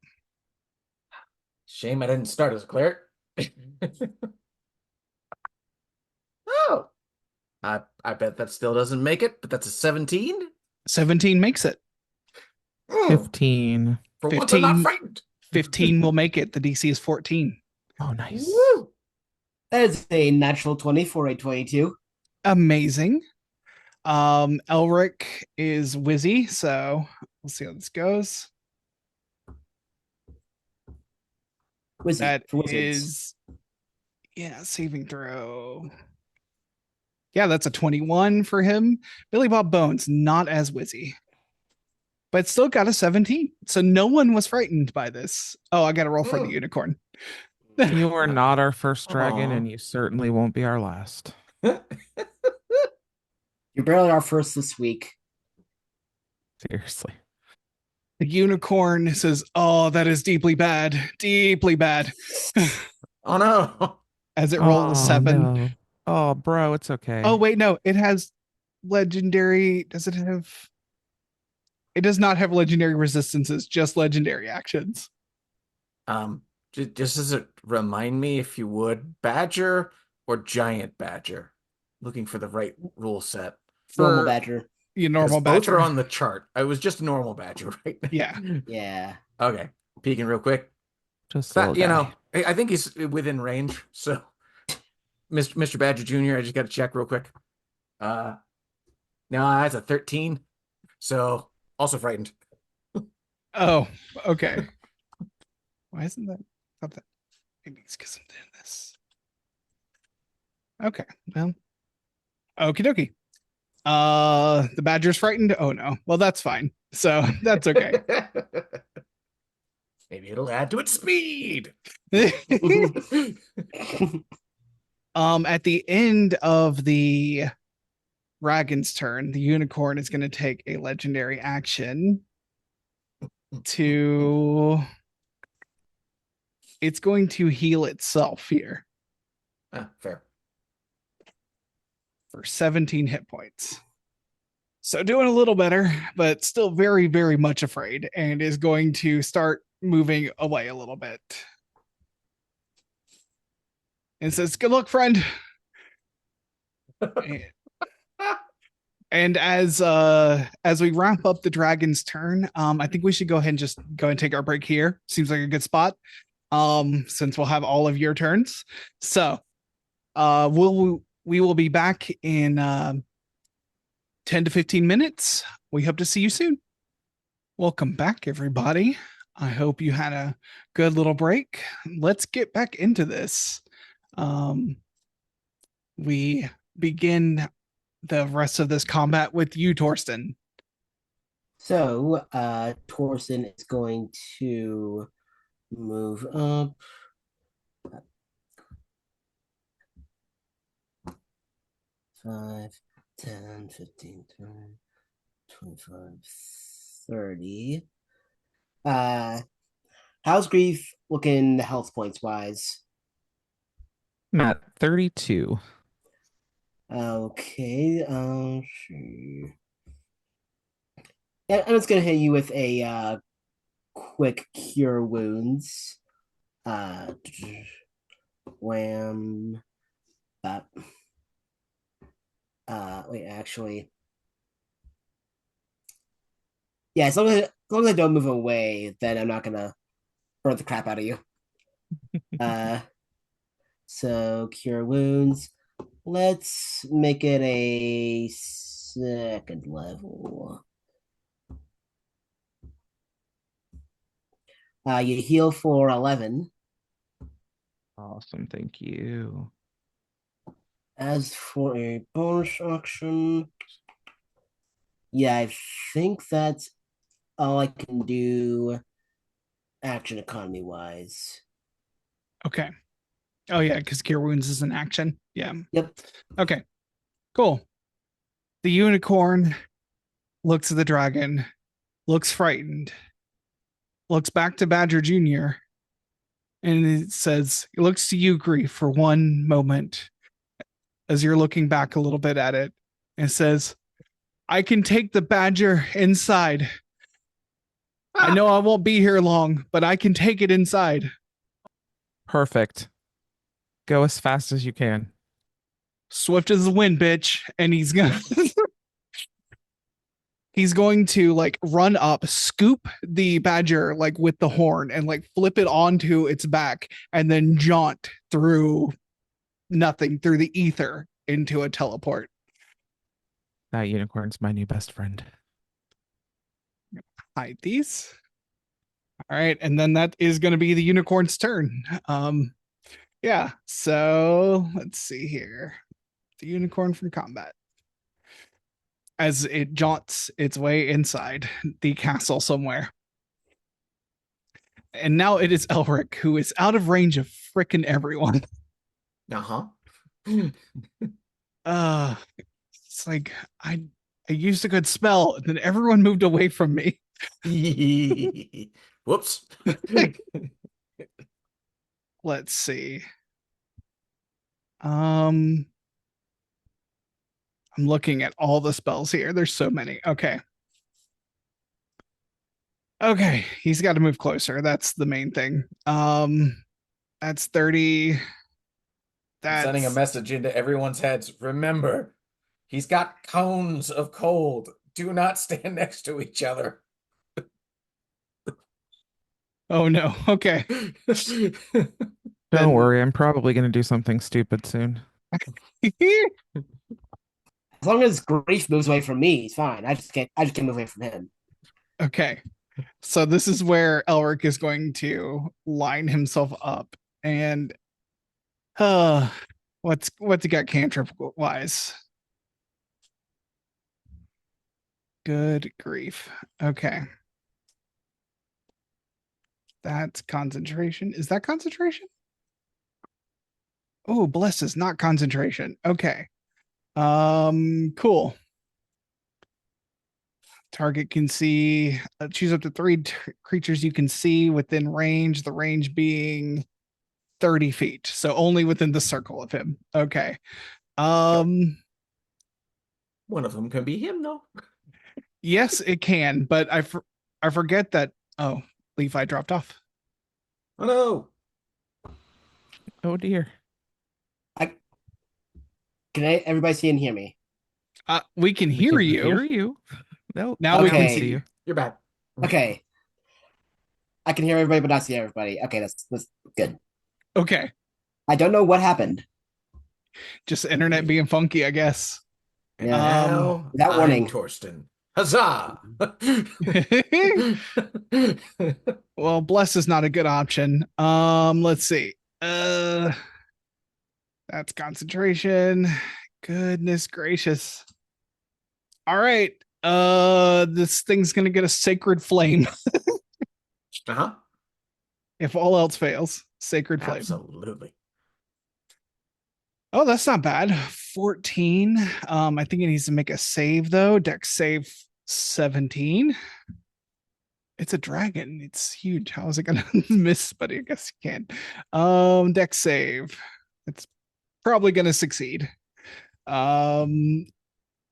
Shame I didn't start as a cleric. Oh. I bet that still doesn't make it, but that's a 17. 17 makes it. 15. For once I'm not 15. frightened. 15 will make it. The DC is 14. Oh, nice. Woo! That is a natural 20 for a 22. Amazing. Elric is Wizzy, so we'll see how this goes. Wizard, That for wizards. is, yeah, saving throw. Yeah, that's a 21 for him. Billy Bob Bones, not as Wizzy, but still got a 17. So no one was frightened by this. Oh, I got to roll for the unicorn. You are not our first dragon, Aw. and you certainly won't be our last. You're barely our first this week. Seriously. The unicorn says, "Oh, that is deeply bad, deeply bad." Oh no. As it rolls a 7. No. Oh, bro, it's okay. Oh, wait, no, it has legendary. Does it have? It does not have legendary resistances, just legendary actions. Just as it remind me, if you would, badger or giant badger? Looking for the right rule set. Normal For badger. You because normal both badger. are on the chart. I was just a normal badger, right? Yeah. Yeah. Okay. Peeking real quick. Just a little You guy. know, I think he's within range. So, Mr. Badger Jr., I just got to check real quick. No, that's a 13. So, also frightened. Oh, okay. Why isn't that? Thought that maybe it's because I'm doing this. Okay. Well. Okie dokie. The badger's frightened. Oh no. Well, that's fine. So that's okay. Maybe it'll add to its speed. At the end of the dragon's turn, the unicorn is going to take a legendary action to. It's going to heal itself here Fair. for 17 hit points. So doing a little better, but still very, very much afraid, and is going to start moving away a little bit. And says, "Good luck, friend." And as we wrap up the dragon's turn, I think we should go ahead and just go and take our break here. Seems like a good spot. Since we'll have all of your turns. So we will be back in 10 to 15 minutes. We hope to see you soon. Welcome back, everybody. I hope you had a good little break. Let's get back into this. We begin the rest of this combat with you, Torsten. So, Torsten is going to move up. 5, 10, 15, 20, 25, 30. How's Grief looking health points wise? I'm at 32. Okay, sure. Yeah, I'm just gonna hit you with a quick cure wounds. Wham. Wait, actually. Yeah, as long as I don't move away, then I'm not gonna burn the crap out of you. So cure wounds. Let's make it a second level. You heal for 11. Awesome. Thank you. As for a bonus action, yeah, I think that's all I can do action economy wise. Okay. Oh yeah, because cure wounds is an action. Yeah. Yep. Okay. Cool. The unicorn looks at the dragon, looks frightened, looks back to Badger Jr., and it says, it looks to you, Grief, for one moment as you're looking back a little bit at it, and says, "I can take the badger inside. I know I won't be here long, but I can take it inside." Perfect. Go as fast as you can. Swift as the wind, bitch. And he's gonna he's going to like run up, scoop the badger like with the horn and like flip it onto its back and then jaunt through nothing, through the ether into a teleport. That unicorn's my new best friend. Hide these. All right, and then that is going to be the unicorn's turn. Yeah, so let's see here. The unicorn from combat. As it jaunts its way inside the castle somewhere. And now it is Elric, who is out of range of frickin' everyone. Uh-huh. It's like I used a good spell, and then everyone moved away from me. Whoops. Let's see. I'm looking at all the spells here. There's so many. Okay. Okay, he's got to move closer. That's the main thing. That's 30. I'm sending a That's message into everyone's heads. Remember, he's got cones of cold. Do not stand next to each other. oh no. Okay. Don't Then- worry, I'm probably going to do something stupid soon. As long as Grief moves away from me, he's fine. I just can't move away from him. Okay. So this is where Elric is going to line himself up and what's he got cantrip wise? Good grief. Okay. That's concentration. Is that concentration? Oh, bless is not concentration. Okay. Cool. Target can see, choose up to three creatures you can see within range, the range being 30 feet. So only within the circle of him. Okay. One of them can be him, though. Yes, it can, but I forget that. Oh, Levi dropped off. Oh no. Oh dear. Can everybody see and hear me? We can We hear can you. Hear you. No, Now we can Okay. see you. You're back. Okay. I can hear everybody, but not see everybody. Okay, that's good. Okay. I don't know what happened. Just internet being funky, I guess. And Yeah. now Without warning. I'm Torsten. Huzzah! Well, bless is not a good option. Let's see. That's concentration. Goodness gracious. All right. This thing's gonna get a sacred flame Uh-huh. if all else fails. Sacred flame. Absolutely. Oh, that's not bad. 14. I think it needs to make a save though. Dex save 17. It's a dragon. It's huge. How is it gonna miss? But I guess you can. Dex save. It's probably gonna succeed.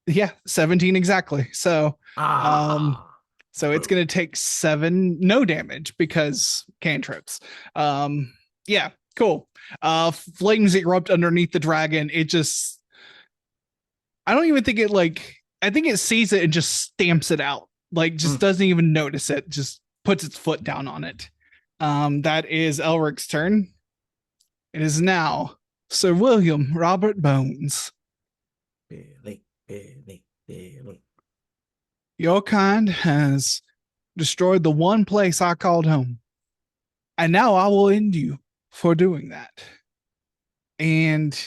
Yeah, 17 exactly. So so it's gonna take 7 no damage because cantrips. Yeah, cool. Flames erupt underneath the dragon. It just I don't even think it I think it sees it and just stamps it out. Like just doesn't even notice it, just puts its foot down on it. That is Elric's turn. It is now Sir William Robert Bones. Billy. Your kind has destroyed the one place I called home. And now I will end you for doing that. And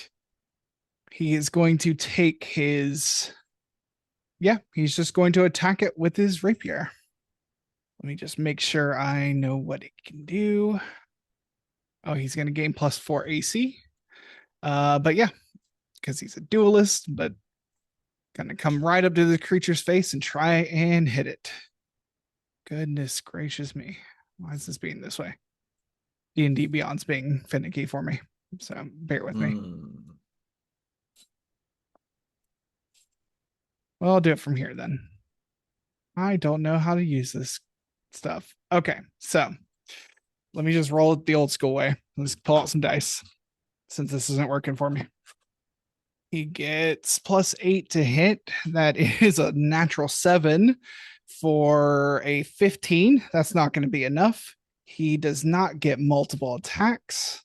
he is going to take his he's just going to attack it with his rapier. Let me just make sure I know what it can do. Oh, he's going to gain +4 AC. But yeah, because he's a duelist, but gonna come right up to the creature's face and try and hit it. Goodness gracious me. Why is this being this way? D&D Beyond's being finicky for me. So bear with me. Well, I'll do it from here then. I don't know how to use this stuff. Okay, so let me just roll it the old school way. Let's pull out some dice since this isn't working for me. He gets +8 to hit. That is a natural 7 for a 15. That's not going to be enough. He does not get multiple attacks.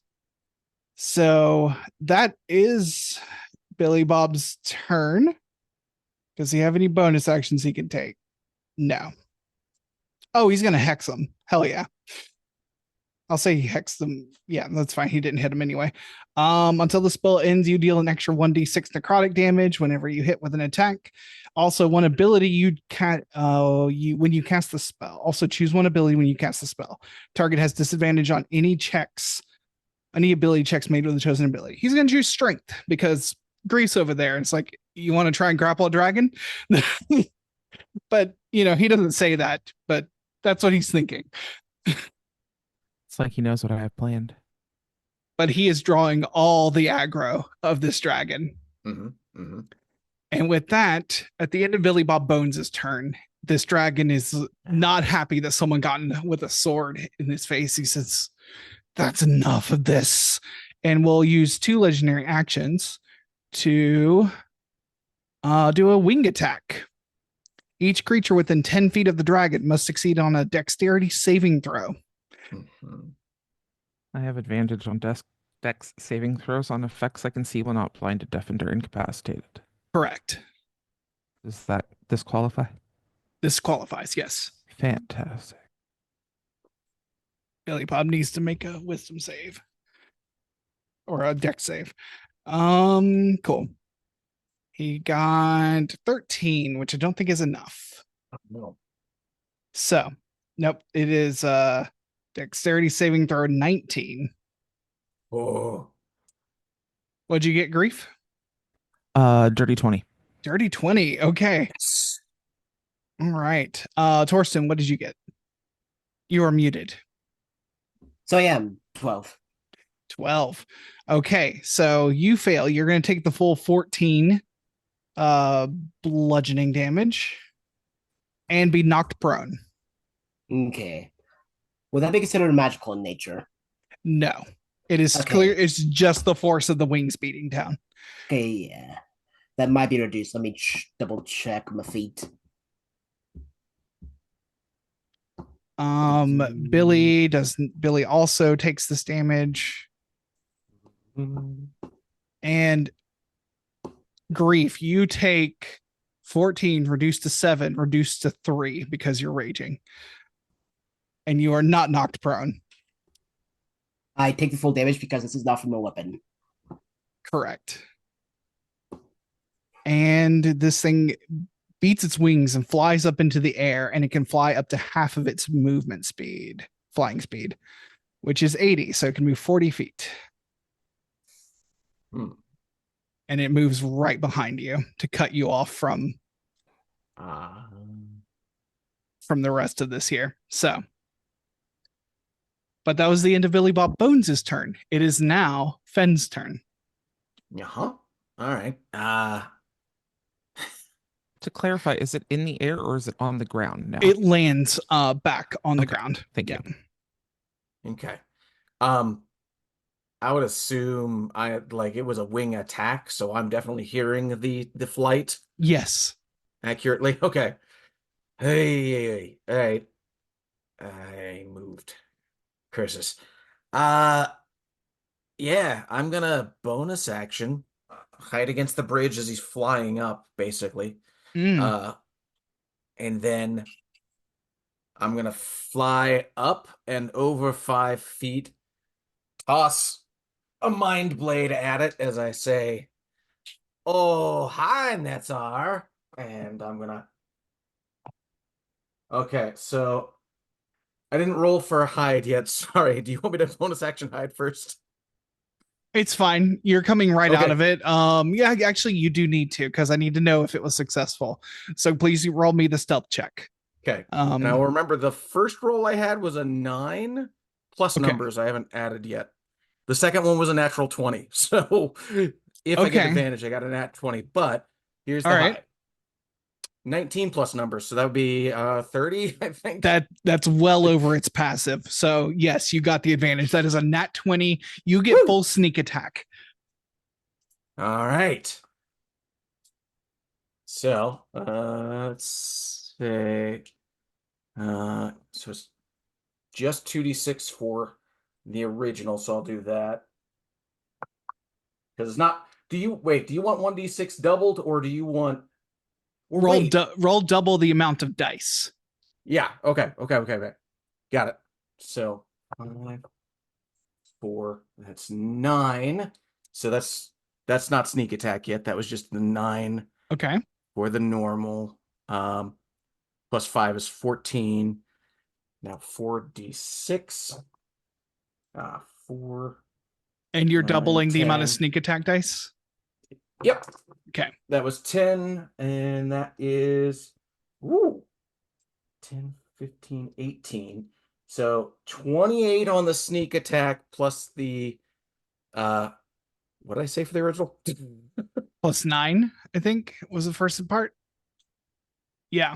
So that is Billy Bob's turn. Does he have any bonus actions he can take? No. Oh, he's going to hex him. Hell yeah. I'll say he hexed them. Yeah, that's fine. He didn't hit him anyway. Until the spell ends, you deal an extra 1d6 necrotic damage whenever you hit with an attack. Also, one ability you can when you cast the spell. Also, choose one ability when you cast the spell. Target has disadvantage on any ability checks made with the chosen ability. He's going to choose strength because Grease over there. It's like, you want to try and grapple a dragon? But, he doesn't say that, but that's what he's thinking. It's like he knows what I have planned. But he is drawing all the aggro of this dragon. And with that, at the end of Billy Bob Bones' turn, this dragon is not happy that someone got with a sword in his face. He says, "That's enough of this." And we'll use 2 legendary actions to do a wing attack. Each creature within 10 feet of the dragon must succeed on a dexterity saving throw. Mhm. I have advantage on dex saving throws on effects I can see when not blinded, deafened, or incapacitated. Correct. Does that disqualify? This qualifies, yes. Fantastic. Billy Bob needs to make a wisdom save. Or a dex save. Cool. He got 13, which I don't think is enough. No. So, nope, it is dexterity saving throw 19. Oh. What'd you get, Grief? Dirty 20. Dirty 20. Okay. Yes. All right. Torsten, what did you get? You are muted. So I am 12. 12. Okay, so you fail. You're going to take the full 14 bludgeoning damage and be knocked prone. Okay. Would that be considered magical in nature? No, it is Okay. clear. It's just the force of the wings beating down. Okay, yeah. That might be reduced. Let me double check my feet. Billy also takes this damage. And Grief, you take 14 reduced to 7 reduced to 3 because you're raging. And you are not knocked prone. I take the full damage because this is not from a weapon. Correct. And this thing beats its wings and flies up into the air, and it can fly up to half of its movement speed, flying speed, which is 80. So it can move 40 feet. Hmm. And it moves right behind you to cut you off from the rest of this here. So, but that was the end of Billy Bob Bones' turn. It is now Fen's turn. Uh-huh. All right. To clarify, is it in the air or is it on the ground now? It lands back on the Okay, ground. thank you. Okay. I would assume it was a wing attack, so I'm definitely hearing the flight Yes. accurately. Okay. Hey, all right. I moved. Curses. Yeah, I'm gonna bonus action hide against the bridge as he's flying up, basically. Mm. And then I'm gonna fly up and over 5 feet, toss a mind blade at it as I say, "Oh, hi, Netzar." And I'm gonna. Okay, so I didn't roll for a hide yet. Sorry. Do you want me to bonus action hide first? It's fine. You're coming right out Okay. of it. Yeah, actually, you do need to because I need to know if it was successful. So please roll me the stealth check. Okay. And I will remember the first roll I had was a 9 plus Okay. numbers I haven't added yet. The second one was a natural 20. So if I get Okay. advantage, I got a nat 20. But here's the All right. high. 19 plus numbers, so that would be 30, I think. That's well over its passive. So yes, you got the advantage. That is a nat 20. You get Woo! full sneak attack. All right. So let's say so it's just 2d6 for the original, so I'll do that. Because it's not. Do you want 1d6 doubled, or do you want Roll double the amount of dice. Yeah, okay. Got it. So 5, 4, that's 9. So that's not sneak attack yet. That was just the 9 Okay. for the normal. Plus 5 is 14. Now 4d6. 4. And you're 9, doubling the amount of 10. sneak attack dice? Yep. Okay. That was 10, and that is 10, 15, 18. So 28 on the sneak attack plus the what did I say for the original? Plus 9, I think, was the first part. Yeah.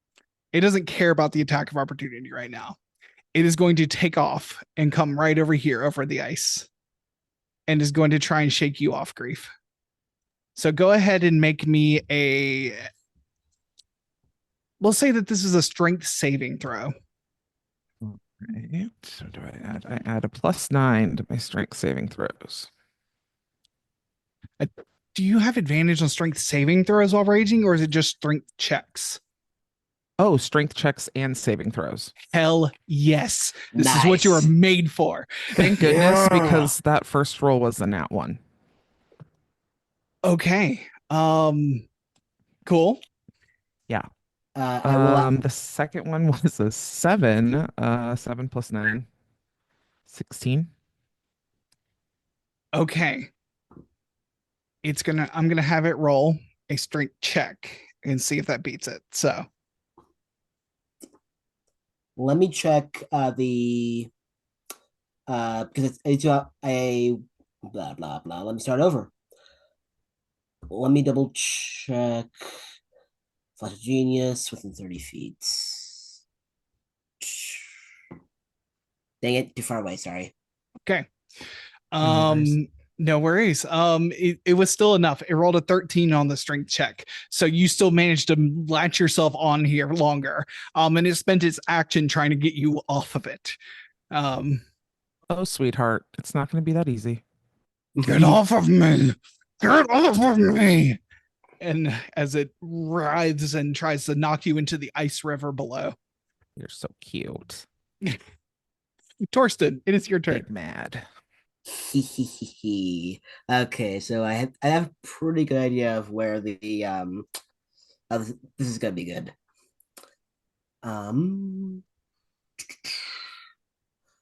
It doesn't care about the attack of opportunity right now. It is going to take off and come right over here over the ice and is going to try and shake you off, Grief. So go ahead and make me a. We'll say that this is a strength saving throw. Right. So do I add? I add a +9 to my strength saving throws. Do you have advantage on strength saving throws while raging, or is it just strength checks? Oh, strength checks and saving throws. Hell yes. This is what you are Nice. made for. Thank goodness, Yeah. because that first roll was a nat 1. Okay. Cool. I will. The second one was a 7. 7 + 9. 16. Okay. I'm gonna have it roll a strength check and see if that beats it. So Let me check the because it's a blah blah blah. Let me start over. Let me double check. Flash of Genius within 30 feet. Dang it, too far away. Sorry. okay. No worries. No worries. It was still enough. It rolled a 13 on the strength check. So you still managed to latch yourself on here longer. And it spent its action trying to get you off of it. Oh, sweetheart, it's not going to be that easy. Get off of me! Get off of me! And as it writhes and tries to knock you into the ice river below. You're so cute. Torsten, it is your turn. Get mad. Okay, so I have a pretty good idea of where the this is gonna be good.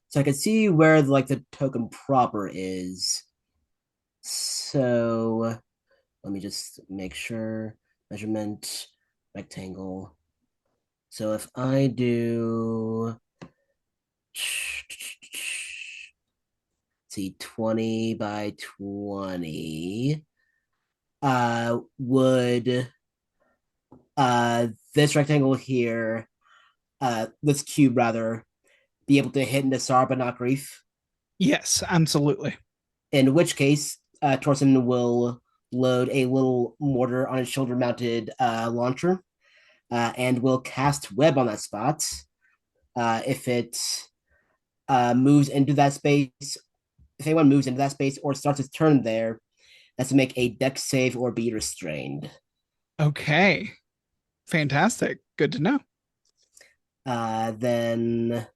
So I can see where like the token proper is. So let me just make sure measurement rectangle. So if I do see 20 by 20 would this rectangle here this cube rather be able to hit into Sar but not Grief? Yes, absolutely. In which case Torsten will load a little mortar on his shoulder mounted launcher and will cast web on that spot. If it moves into that space, if anyone moves into that space or starts its turn there, that's to make a dex save or be restrained. Okay. Fantastic. Good to know. Then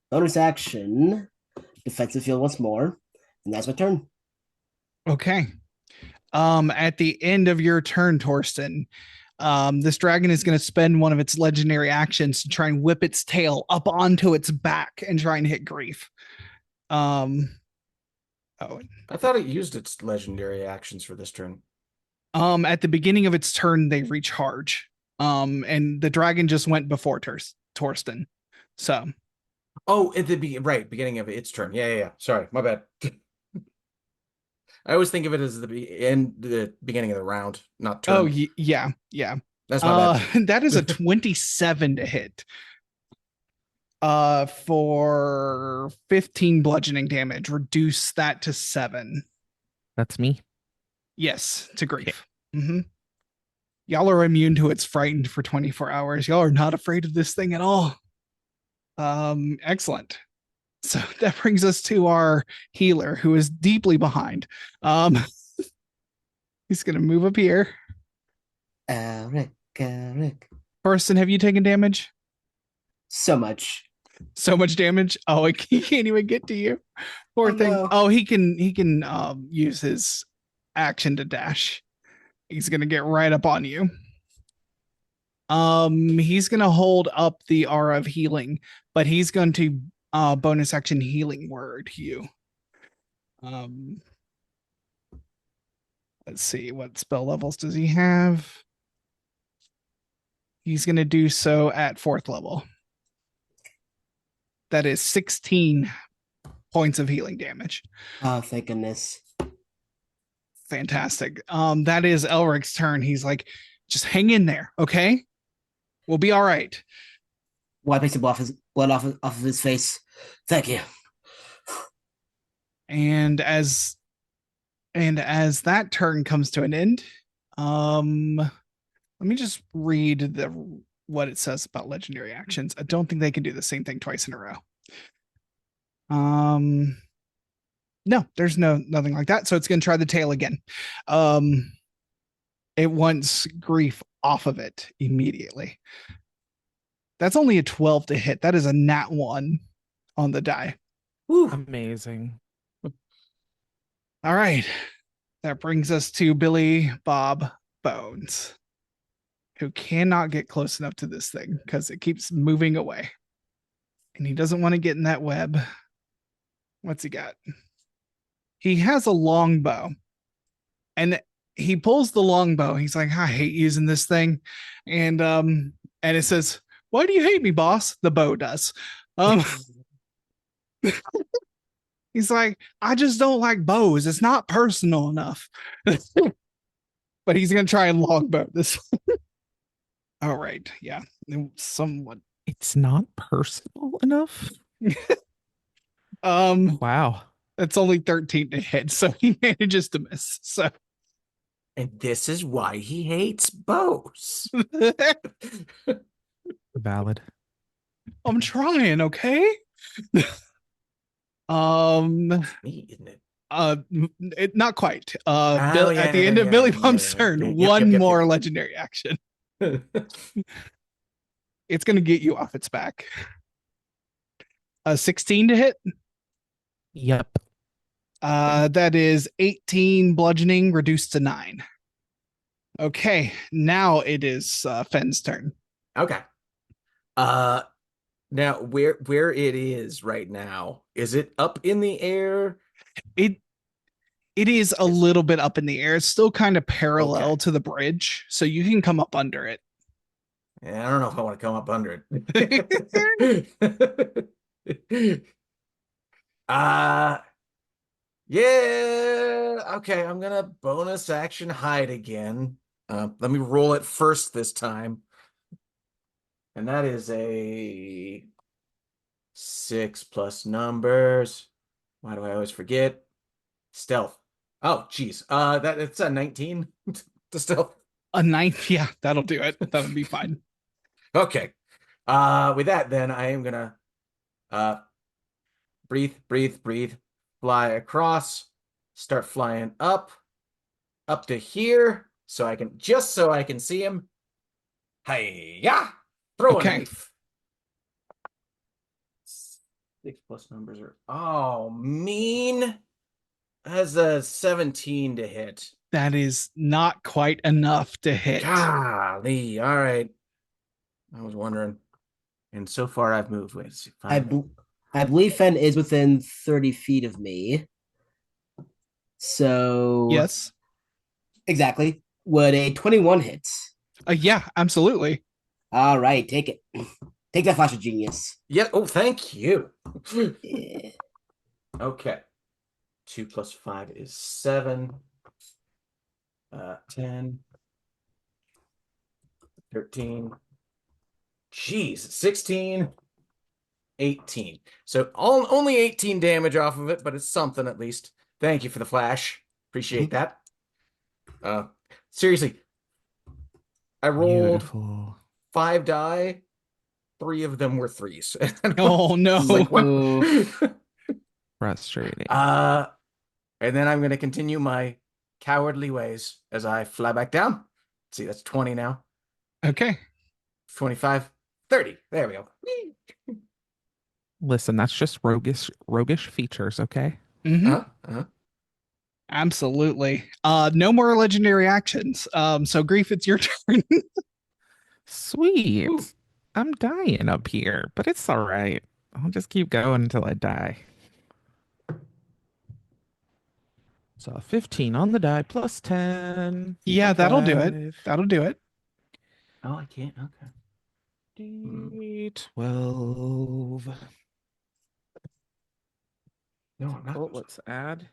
bonus action, defensive field once more, and that's my turn. Okay. At the end of your turn, Torsten, this dragon is going to spend one of its legendary actions to try and whip its tail up onto its back and try and hit Grief. I thought it used its legendary actions for this turn. At the beginning of its turn, they recharge. And the dragon just went before Torsten. So. Oh, at the beginning of its turn. Yeah. Sorry, my bad. I always think of it as the beginning of the round, not turn. Oh, yeah. That's my bad. That is a 27 to hit. For 15 bludgeoning damage. Reduce that to 7. That's me. Yes, to Grief. Mm-hmm. Y'all are immune to its frightened for 24 hours. Y'all are not afraid of this thing at all. Excellent. So that brings us to our healer, who is deeply behind. He's gonna move up here. Rick. Torsten, have you taken damage? So much. So much damage. Oh, he can't even get to you. Poor thing. No. Oh, he can use his action to dash. He's gonna get right up on you. He's gonna hold up the aura of healing, but he's going to bonus action healing word you. Let's see, what spell levels does he have? He's gonna do so at 4th level. That is 16 points of healing damage. Oh, thank goodness. Fantastic. That is Elric's turn. He's like, just hang in there, okay? We'll be all right. Wiping some blood off of his face. Thank you. And as that turn comes to an end, let me just read what it says about legendary actions. I don't think they can do the same thing twice in a row. No, there's nothing like that. So it's going to try the tail again. It wants grief off of it immediately. That's only a 12 to hit. That is a nat 1 on the die. Whew. Amazing. All right. That brings us to Billy Bob Bones, who cannot get close enough to this thing because it keeps moving away. And he doesn't want to get in that web. What's he got? He has a longbow. And he pulls the longbow. He's like, I hate using this thing. And it says, why do you hate me, boss? The bow does. He's like, I just don't like bows. It's not personal enough. But he's gonna try and longbow this. All right. Yeah. Somewhat. It's not personal enough. Wow. Wow. It's only 13 to hit, so he manages to miss. So And this is why he hates bows. Valid. I'm trying, okay? Me, isn't it? Not quite. Oh, At the end of Billy Bomb's turn, Yep, one yep. more legendary action. It's gonna get you off its back. 16 to hit. Yep. That is 18 bludgeoning reduced to 9. Okay, now it is Fenn's turn. Okay. Now where it is right now, is it up in the air? It is a little bit up in the air. It's still kind of parallel Okay. to the bridge, so you can come up under it. Yeah, I don't know if I want to come up under it. Yeah. Okay, I'm gonna bonus action hide again. Let me roll it first this time. And that is a 6 plus numbers. Why do I always forget? Stealth. Oh, geez. It's a 19 to stealth. A 9, yeah, that'll do it. That'll be fine. Okay. With that, then I am gonna breathe, fly across, start flying up to here, so I can see him. Hi-ya! Throw a Okay. knife. 6 plus numbers are mean. Has a 17 to hit. That is not quite enough to hit. Golly, all right. I was wondering. And so far I've moved. Wait, let's see, I 5. believe Fen is within 30 feet of me. So Yes. exactly. Would a 21 hit? Yeah, absolutely. All right, take it. Take that, flash of genius. Yeah. Oh, thank you. Yeah. Okay. 2 plus 5 is 7. 10. 13. Jeez, 16. 18. So only 18 damage off of it, but it's something at least. Thank you for the flash. Appreciate that. Seriously, I rolled Beautiful. 5 die. 3 of them were 3s. Oh no. It's like, what? Frustrating. And then I'm going to continue my cowardly ways as I fly back down. Let's see, that's 20 now. Okay. 25, 30. There we go. Listen, that's just roguish features, okay? Mm-hmm. Absolutely. No more legendary actions. So Grief, it's your turn. Sweet. Ooh. I'm dying up here, but it's all right. I'll just keep going until I die. So 15 on the die plus 10. Yeah, that'll do it. 5. That'll do it. Oh, I can't. Okay. D12. No, I'm not. Oh, let's add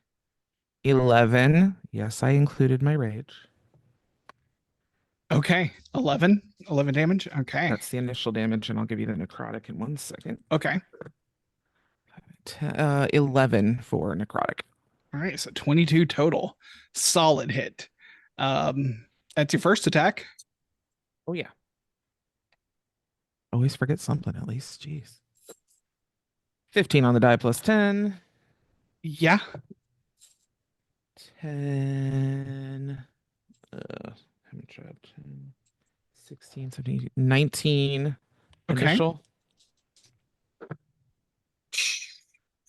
11. Yes, I included my rage. Okay. 11 damage. Okay. That's the initial damage, and I'll give you the necrotic in 1 second. Okay. 11 for necrotic. All right. So 22 total. Solid hit. That's your first attack. Oh yeah. Always forget something at least. Jeez. 15 on the die plus 10. Yeah. 10. How much? 10, 16, 17, 19 Okay. initial.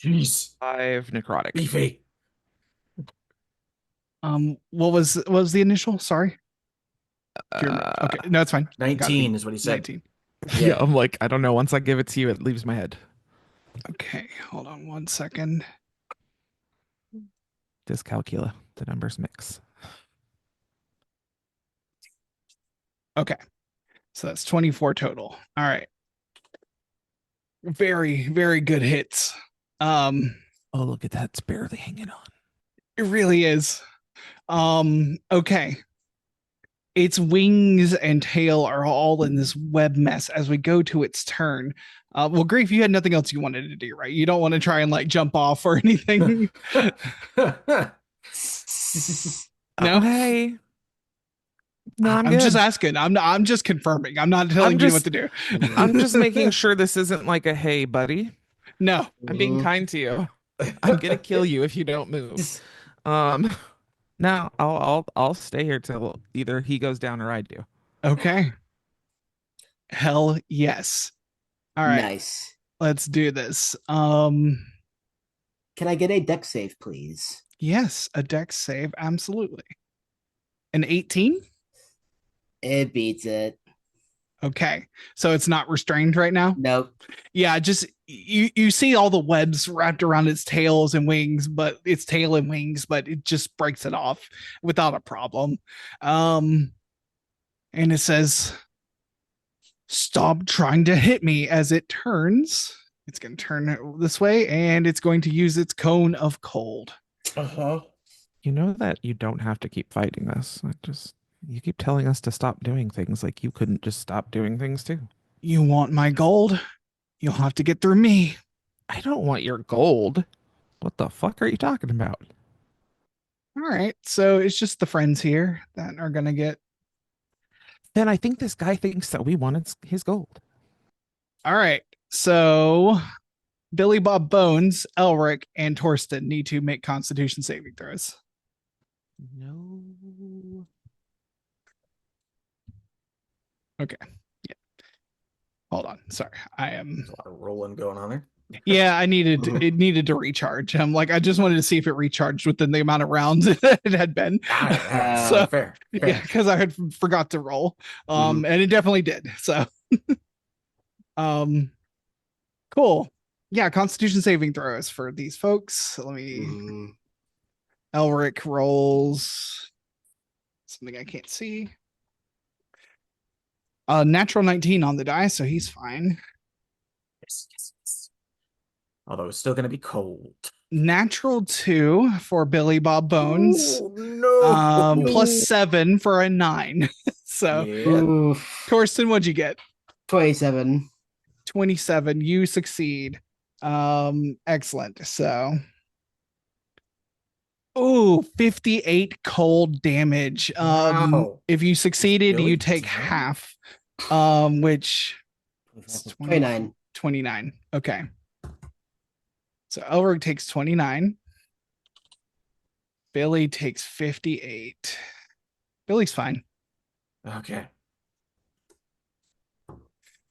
Jeez. 5 necrotic. Beefy. What was the initial? Sorry. Do you remember? Okay. No, it's fine. Got 19 me. is what he said. 19. Yeah, I'm like, I don't know. Once I give it to you, it leaves my head. Okay. Hold on 1 second. Dyscalculia. The numbers mix. Okay. So that's 24 total. All right. Very, very good hits. Oh, look at that. It's barely hanging on. It really is. Okay. Its wings and tail are all in this web mess as we go to its turn. Well, Grief, you had nothing else you wanted to do, right? You don't want to try and like jump off or anything. No? Hey. No, I'm I'm good. just asking. I'm just confirming. I'm not telling you what to do. I'm just making sure this isn't like a hey, buddy. No. I'm being kind to you. I'm gonna kill you if you don't move. No, I'll stay here till either he goes down or I do. Okay. Hell yes. All right. Nice. Let's do this. Can I get a deck save, please? Yes, a dex save, absolutely. An 18? It beats it. Okay. So it's not restrained right now? Nope. Yeah, just you see all the webs wrapped around its tails and wings, but its tail and wings, but it just breaks it off without a problem. And it says, "Stop trying to hit me," as it turns. It's going to turn this way and it's going to use its cone of cold. Uh-huh. You know that you don't have to keep fighting this. You keep telling us to stop doing things like you couldn't just stop doing things too. You want my gold? You'll have to get through me. I don't want your gold. What the fuck are you talking about? All right. So it's just the friends here that are going to get. Then I think this guy thinks that we wanted his gold. All right. So Billy Bob Bones, Elric, and Torsten need to make Constitution saving throws. No. Okay. Yeah. Hold on. Sorry. I am. There's a lot of rolling going on there. Yeah, it needed to recharge. I'm like, I just wanted to see if it recharged within the amount of rounds it had been. So Fair. yeah, because I had forgot to roll. And it definitely did. So cool. Yeah, Constitution saving throws for these folks. So let me Elric rolls something I can't see. Natural 19 on the die, so he's fine. Yes. Although it's still going to be cold. Natural 2 for Billy Bob Bones. Oh, no. Plus 7 for a 9. So, Yeah. Torsten, what'd you get? 27. 27. You succeed. Excellent. So, 58 cold damage. Wow. If you succeeded, Billy you take down? half. Which is 29. 29. Okay. So Elric takes 29. Billy takes 58. Billy's fine. Okay.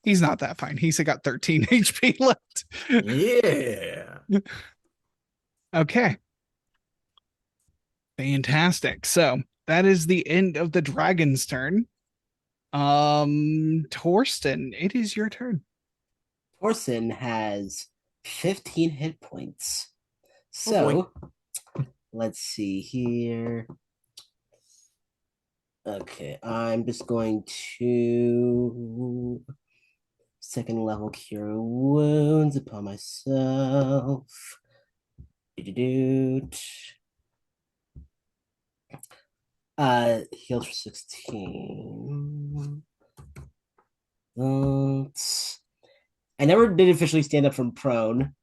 He's not that fine. He's got 13 HP left. Yeah. Okay. Fantastic. So that is the end of the dragon's turn. Torsten, it is your turn. Torsten has 15 hit points. Oh, So let's see here. Okay, I'm just going to second level cure wounds upon myself. Heals for 16. I never did officially stand up from prone.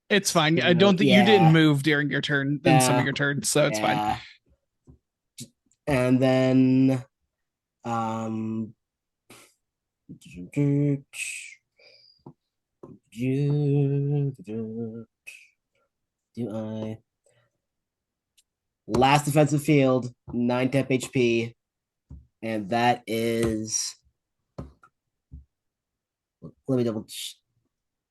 It's fine. I So, don't think you didn't yeah. move during your turn in some of Yeah. your turns, so it's fine. Yeah. And then do I last defensive field, 9 temp HP, and that is let me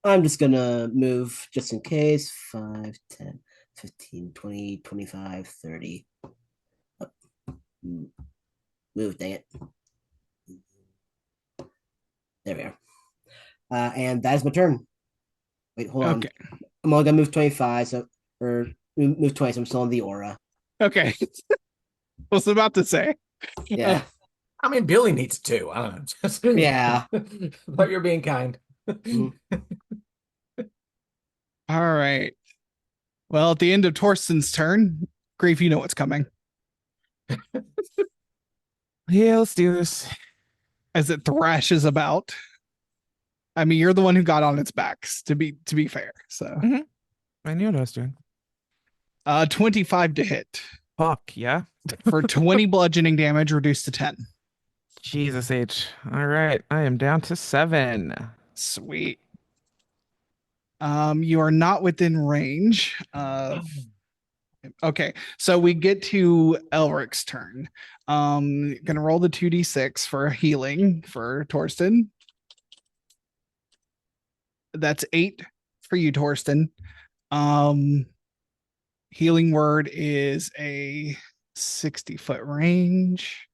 I'm just gonna move just in case 5, 10, 15, 20, 25, 30. Move, dang it. There we are. And that is my turn. Wait, hold on. Okay. I'm only gonna move 25, so or move 20, so I'm still in the aura. Okay. Was about to say. Yeah. I mean, Billy needs two. I don't know. Just Yeah. but you're being kind. Mhm. All right. Well, at the end of Torsten's turn, Grief, you know what's coming. Yeah, let's do this. As it thrashes about. I mean, you're the one who got on its backs, to be fair. So I knew what I was doing. 25 to hit Fuck, yeah. for 20 bludgeoning damage, reduced to 10. Jesus H. All right, I am down to 7. Sweet. You are not within range of. Okay, so we get to Elric's turn. Gonna roll the 2d6 for healing for Torsten. That's 8 for you, Torsten. Healing word is a 60-foot range.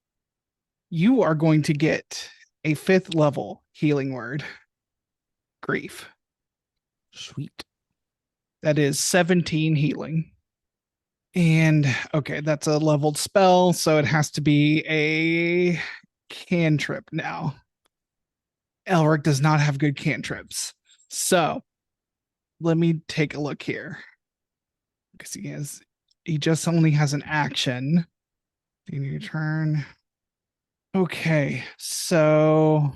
You are going to get a 5th level healing word. Grief. Sweet. That is 17 healing. And okay, that's a leveled spell, so it has to be a cantrip now. Elric does not have good cantrips. So let me take a look here. Because he just only has an action. In your turn. Okay, so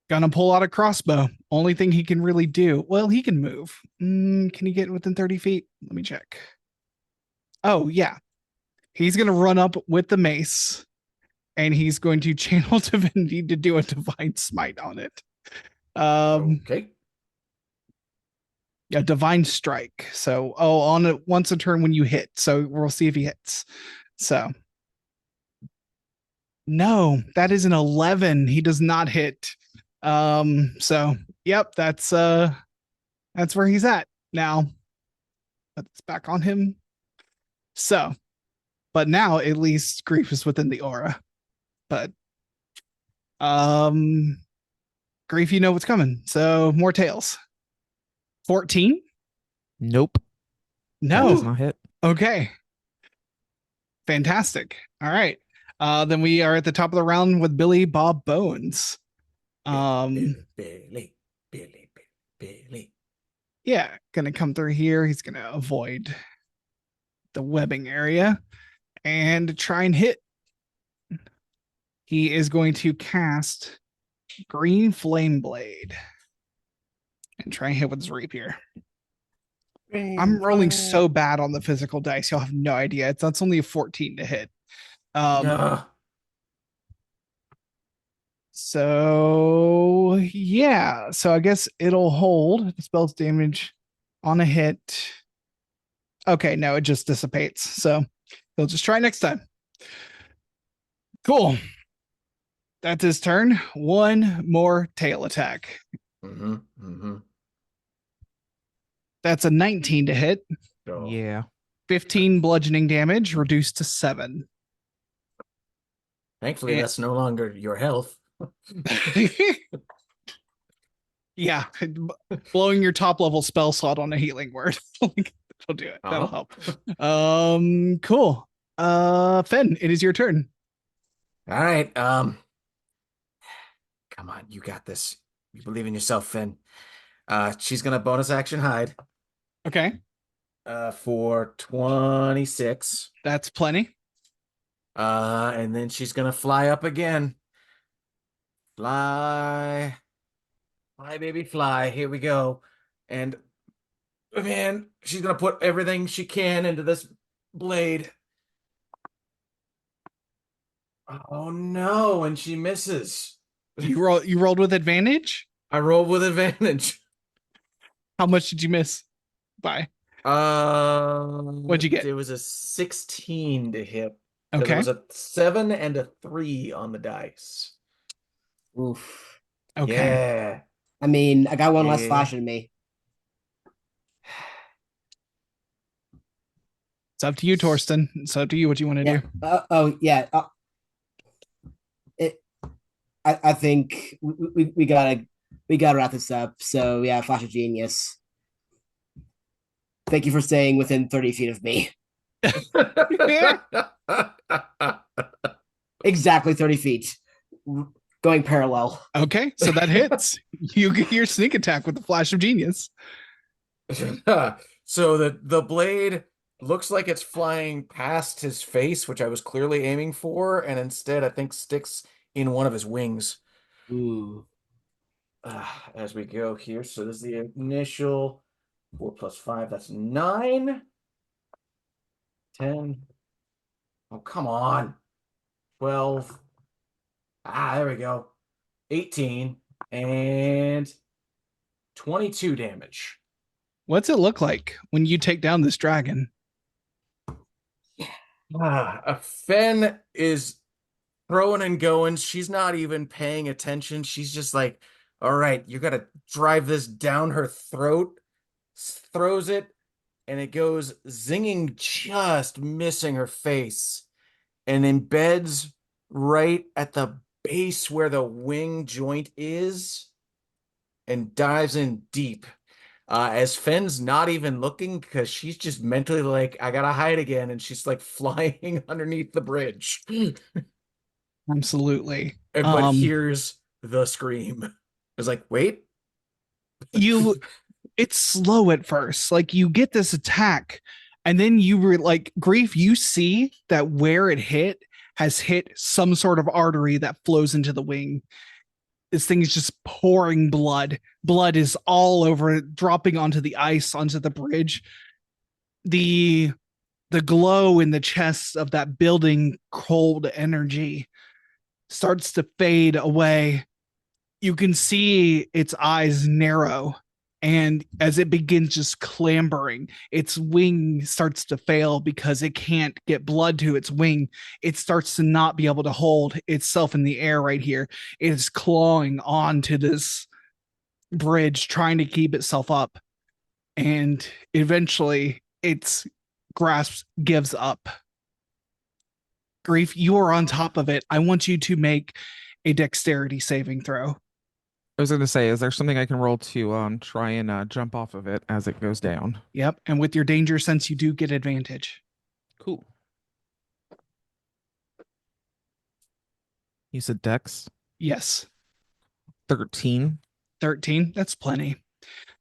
gonna pull out a crossbow. Only thing he can really do. Well, he can move. Can he get within 30 feet? Let me check. Oh, yeah. He's gonna run up with the mace, and he's going to channel divinity to do a divine smite on it. Okay. A divine strike. So, on it once a turn when you hit. So we'll see if he hits. So, no, that is an 11. He does not hit. So yep, that's where he's at now. It's back on him. So, but now at least Grief is within the aura. But Grief, you know what's coming. So more tails. 14? Nope. That No. does not hit. Okay. Fantastic. All right. Then we are at the top of the round with Billy Bob Bones. Billy. Yeah, gonna come through here. He's gonna avoid the webbing area and try and hit. He is going to cast Green Flame Blade and try and hit with his rapier. I'm rolling so bad on the physical dice, you'll have no idea. That's only a 14 to hit. So yeah, so I guess it'll hold the spell's damage on a hit. Okay, no, it just dissipates. So he'll just try next time. Cool. That's his turn. One more tail attack. That's a 19 to hit. Oh. Yeah. 15 bludgeoning damage, reduced to 7. Thankfully, that's no longer your health. Yeah, blowing your top level spell slot on a healing word. That'll do it. That'll help. Cool. Fen, it is your turn. All right. Come on, you got this. You believe in yourself, Finn. She's gonna bonus action hide. Okay. For 26. That's plenty. And then she's gonna fly up again Fly. Fly, baby, fly. Here we go. And man, she's gonna put everything she can into this blade. Oh no, and she misses. You rolled with advantage? I rolled with advantage. How much did you miss by? What'd you get? It was a 16 to hit. Because it Okay. was a 7 and a 3 on the dice. Oof. Okay. Yeah. I mean, I got one less Yeah. flash in me. It's up to you, Torsten. It's up to you what you want to Yeah. do. Oh, yeah. It. I think we gotta wrap this up. So yeah, flash of genius. Thank you for staying within 30 feet of me. Exactly 30 feet. Going parallel. Okay, so that hits. You get your sneak attack with the flash of genius. So the blade looks like it's flying past his face, which I was clearly aiming for, and instead I think sticks in one of his wings. Ooh. As we go here. So this is the initial 4 plus 5, that's 9. 10. Oh, come on. 12. There we go. 18 and 22 damage. What's it look like when you take down this dragon? Fen is throwing and going. She's not even paying attention. She's just like, all right, you got to drive this down her throat. Throws it, and it goes zinging, just missing her face, and embeds right at the base where the wing joint is and dives in deep. As Fen's not even looking because she's just mentally like, I gotta hide again, and she's like flying underneath the bridge. Absolutely. But hears the scream. It's like, wait. It's slow at first. Like you get this attack, and then you were like, Grief, you see that where it hit has hit some sort of artery that flows into the wing. This thing is just pouring blood. Blood is all over it, dropping onto the ice, onto the bridge. The glow in the chest of that building cold energy starts to fade away. You can see its eyes narrow, and as it begins just clambering, its wing starts to fail because it can't get blood to its wing. It starts to not be able to hold itself in the air right here. It is clawing onto this bridge, trying to keep itself up, and eventually its grasp gives up. Grief, you are on top of it. I want you to make a dexterity saving throw. I was going to say, is there something I can roll to try and jump off of it as it goes down? Yep. And with your danger sense, you do get advantage. Cool. You said Dex? Yes. 13. 13. That's plenty.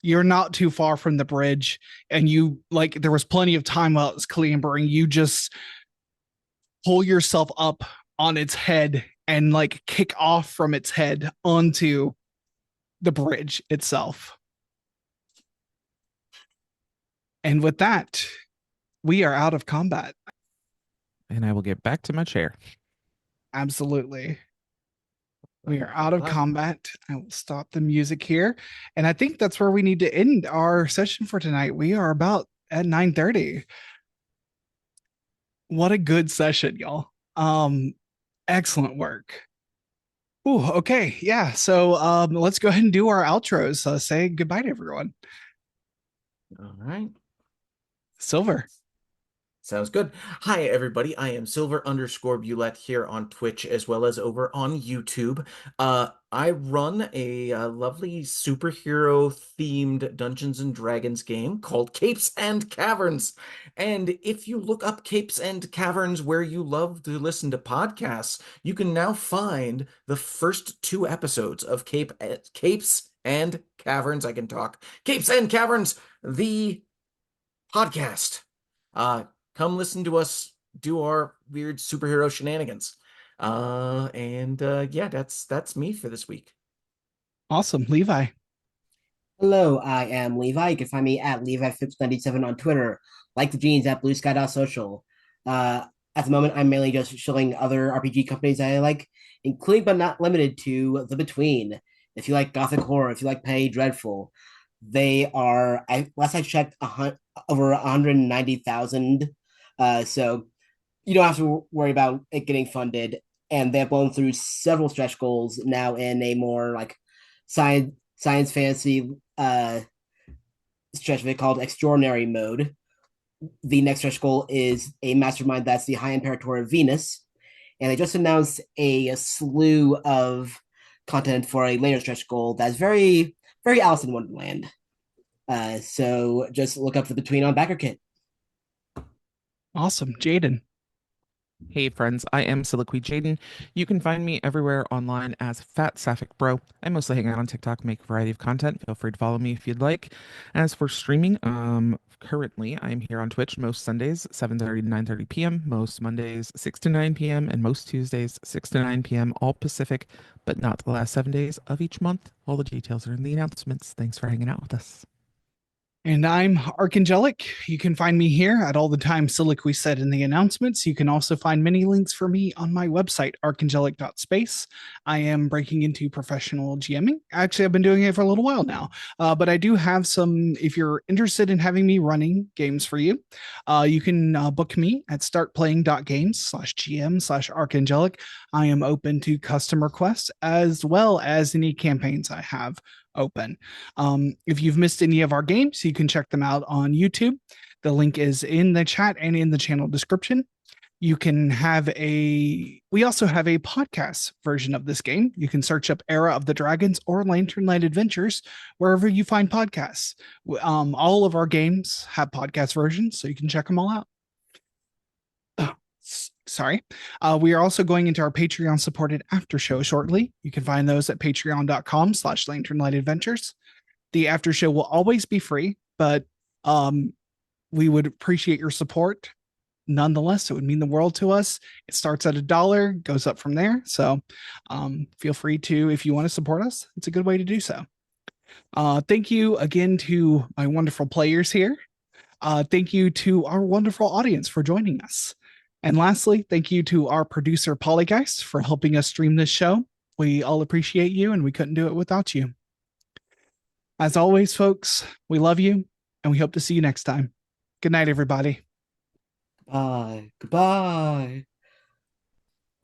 You're not too far from the bridge, and you like there was plenty of time while it was clambering. You just pull yourself up on its head and like kick off from its head onto the bridge itself. And with that, we are out of combat. And I will get back to my chair. Absolutely. We are out of combat. I will stop the music here. And I think that's where we need to end our session for tonight. We are about at 9:30. What a good session, y'all. Excellent work. Ooh, okay. Yeah. So let's go ahead and do our outros. Say goodbye to everyone. All right. Silver. Sounds good. Hi, everybody. I am Silver_Bulette here on Twitch as well as over on YouTube. I run a lovely superhero-themed Dungeons and Dragons game called Capes and Caverns. And if you look up Capes and Caverns where you love to listen to podcasts, you can now find the first 2 episodes of Capes and Caverns. I can talk. Capes and Caverns, the podcast. Come listen to us do our weird superhero shenanigans. Yeah, that's me for this week. Awesome. Levi. Hello, I am Levi. You can find me at LeviFips97 on Twitter, like the jeans at BlueSky.social. At the moment, I'm mainly just showing other RPG companies I like, including but not limited to The Between. If you like gothic horror, if you like Penny Dreadful, they are. Last I checked, over 190,000. So you don't have to worry about it getting funded. And they've blown through several stretch goals now in a more like science fantasy stretch of it called extraordinary mode. The next stretch goal is a mastermind that's the High Imperator of Venus, and they just announced a slew of content for a later stretch goal that's very Alice in Wonderland. So just look up the Between on BackerKit. Awesome. Jaden. Hey friends, I am Soliloquy Jaden. You can find me everywhere online as FatSapphicBro. I mostly hang out on TikTok, make a variety of content. Feel free to follow me if you'd like. As for streaming, currently I'm here on Twitch most Sundays, 7:30 to 9:30 p.m., most Mondays, 6 to 9 p.m., and most Tuesdays, 6 to 9 p.m., all Pacific, but not the last 7 days of each month. All the details are in the announcements. Thanks for hanging out with us. And I'm Archangelic. You can find me here at all the time Soliloquy said in the announcements. You can also find many links for me on my website, archangelic.space. I am breaking into professional GMing. Actually, I've been doing it for a little while now, but I do have some. If you're interested in having me running games for you, you can book me at startplaying.games/GM/archangelic. I am open to custom requests as well as any campaigns I have open. If you've missed any of our games, you can check them out on YouTube. The link is in the chat and in the channel description. We also have a podcast version of this game. You can search up Era of the Dragons or Lantern Light Adventures wherever you find podcasts. All of our games have podcast versions, so you can check them all out. Sorry. We are also going into our Patreon supported after show shortly. You can find those at patreon.com/lanternlightadventures. The after show will always be free, but we would appreciate your support. Nonetheless, it would mean the world to us. It starts at $1, goes up from there. So feel free to, if you want to support us, it's a good way to do so. Thank you again to my wonderful players here. Thank you to our wonderful audience for joining us. And lastly, thank you to our producer, Polygeist, for helping us stream this show. We all appreciate you, and we couldn't do it without you. As always, folks, we love you, and we hope to see you next time. Good night, everybody. Bye. Goodbye.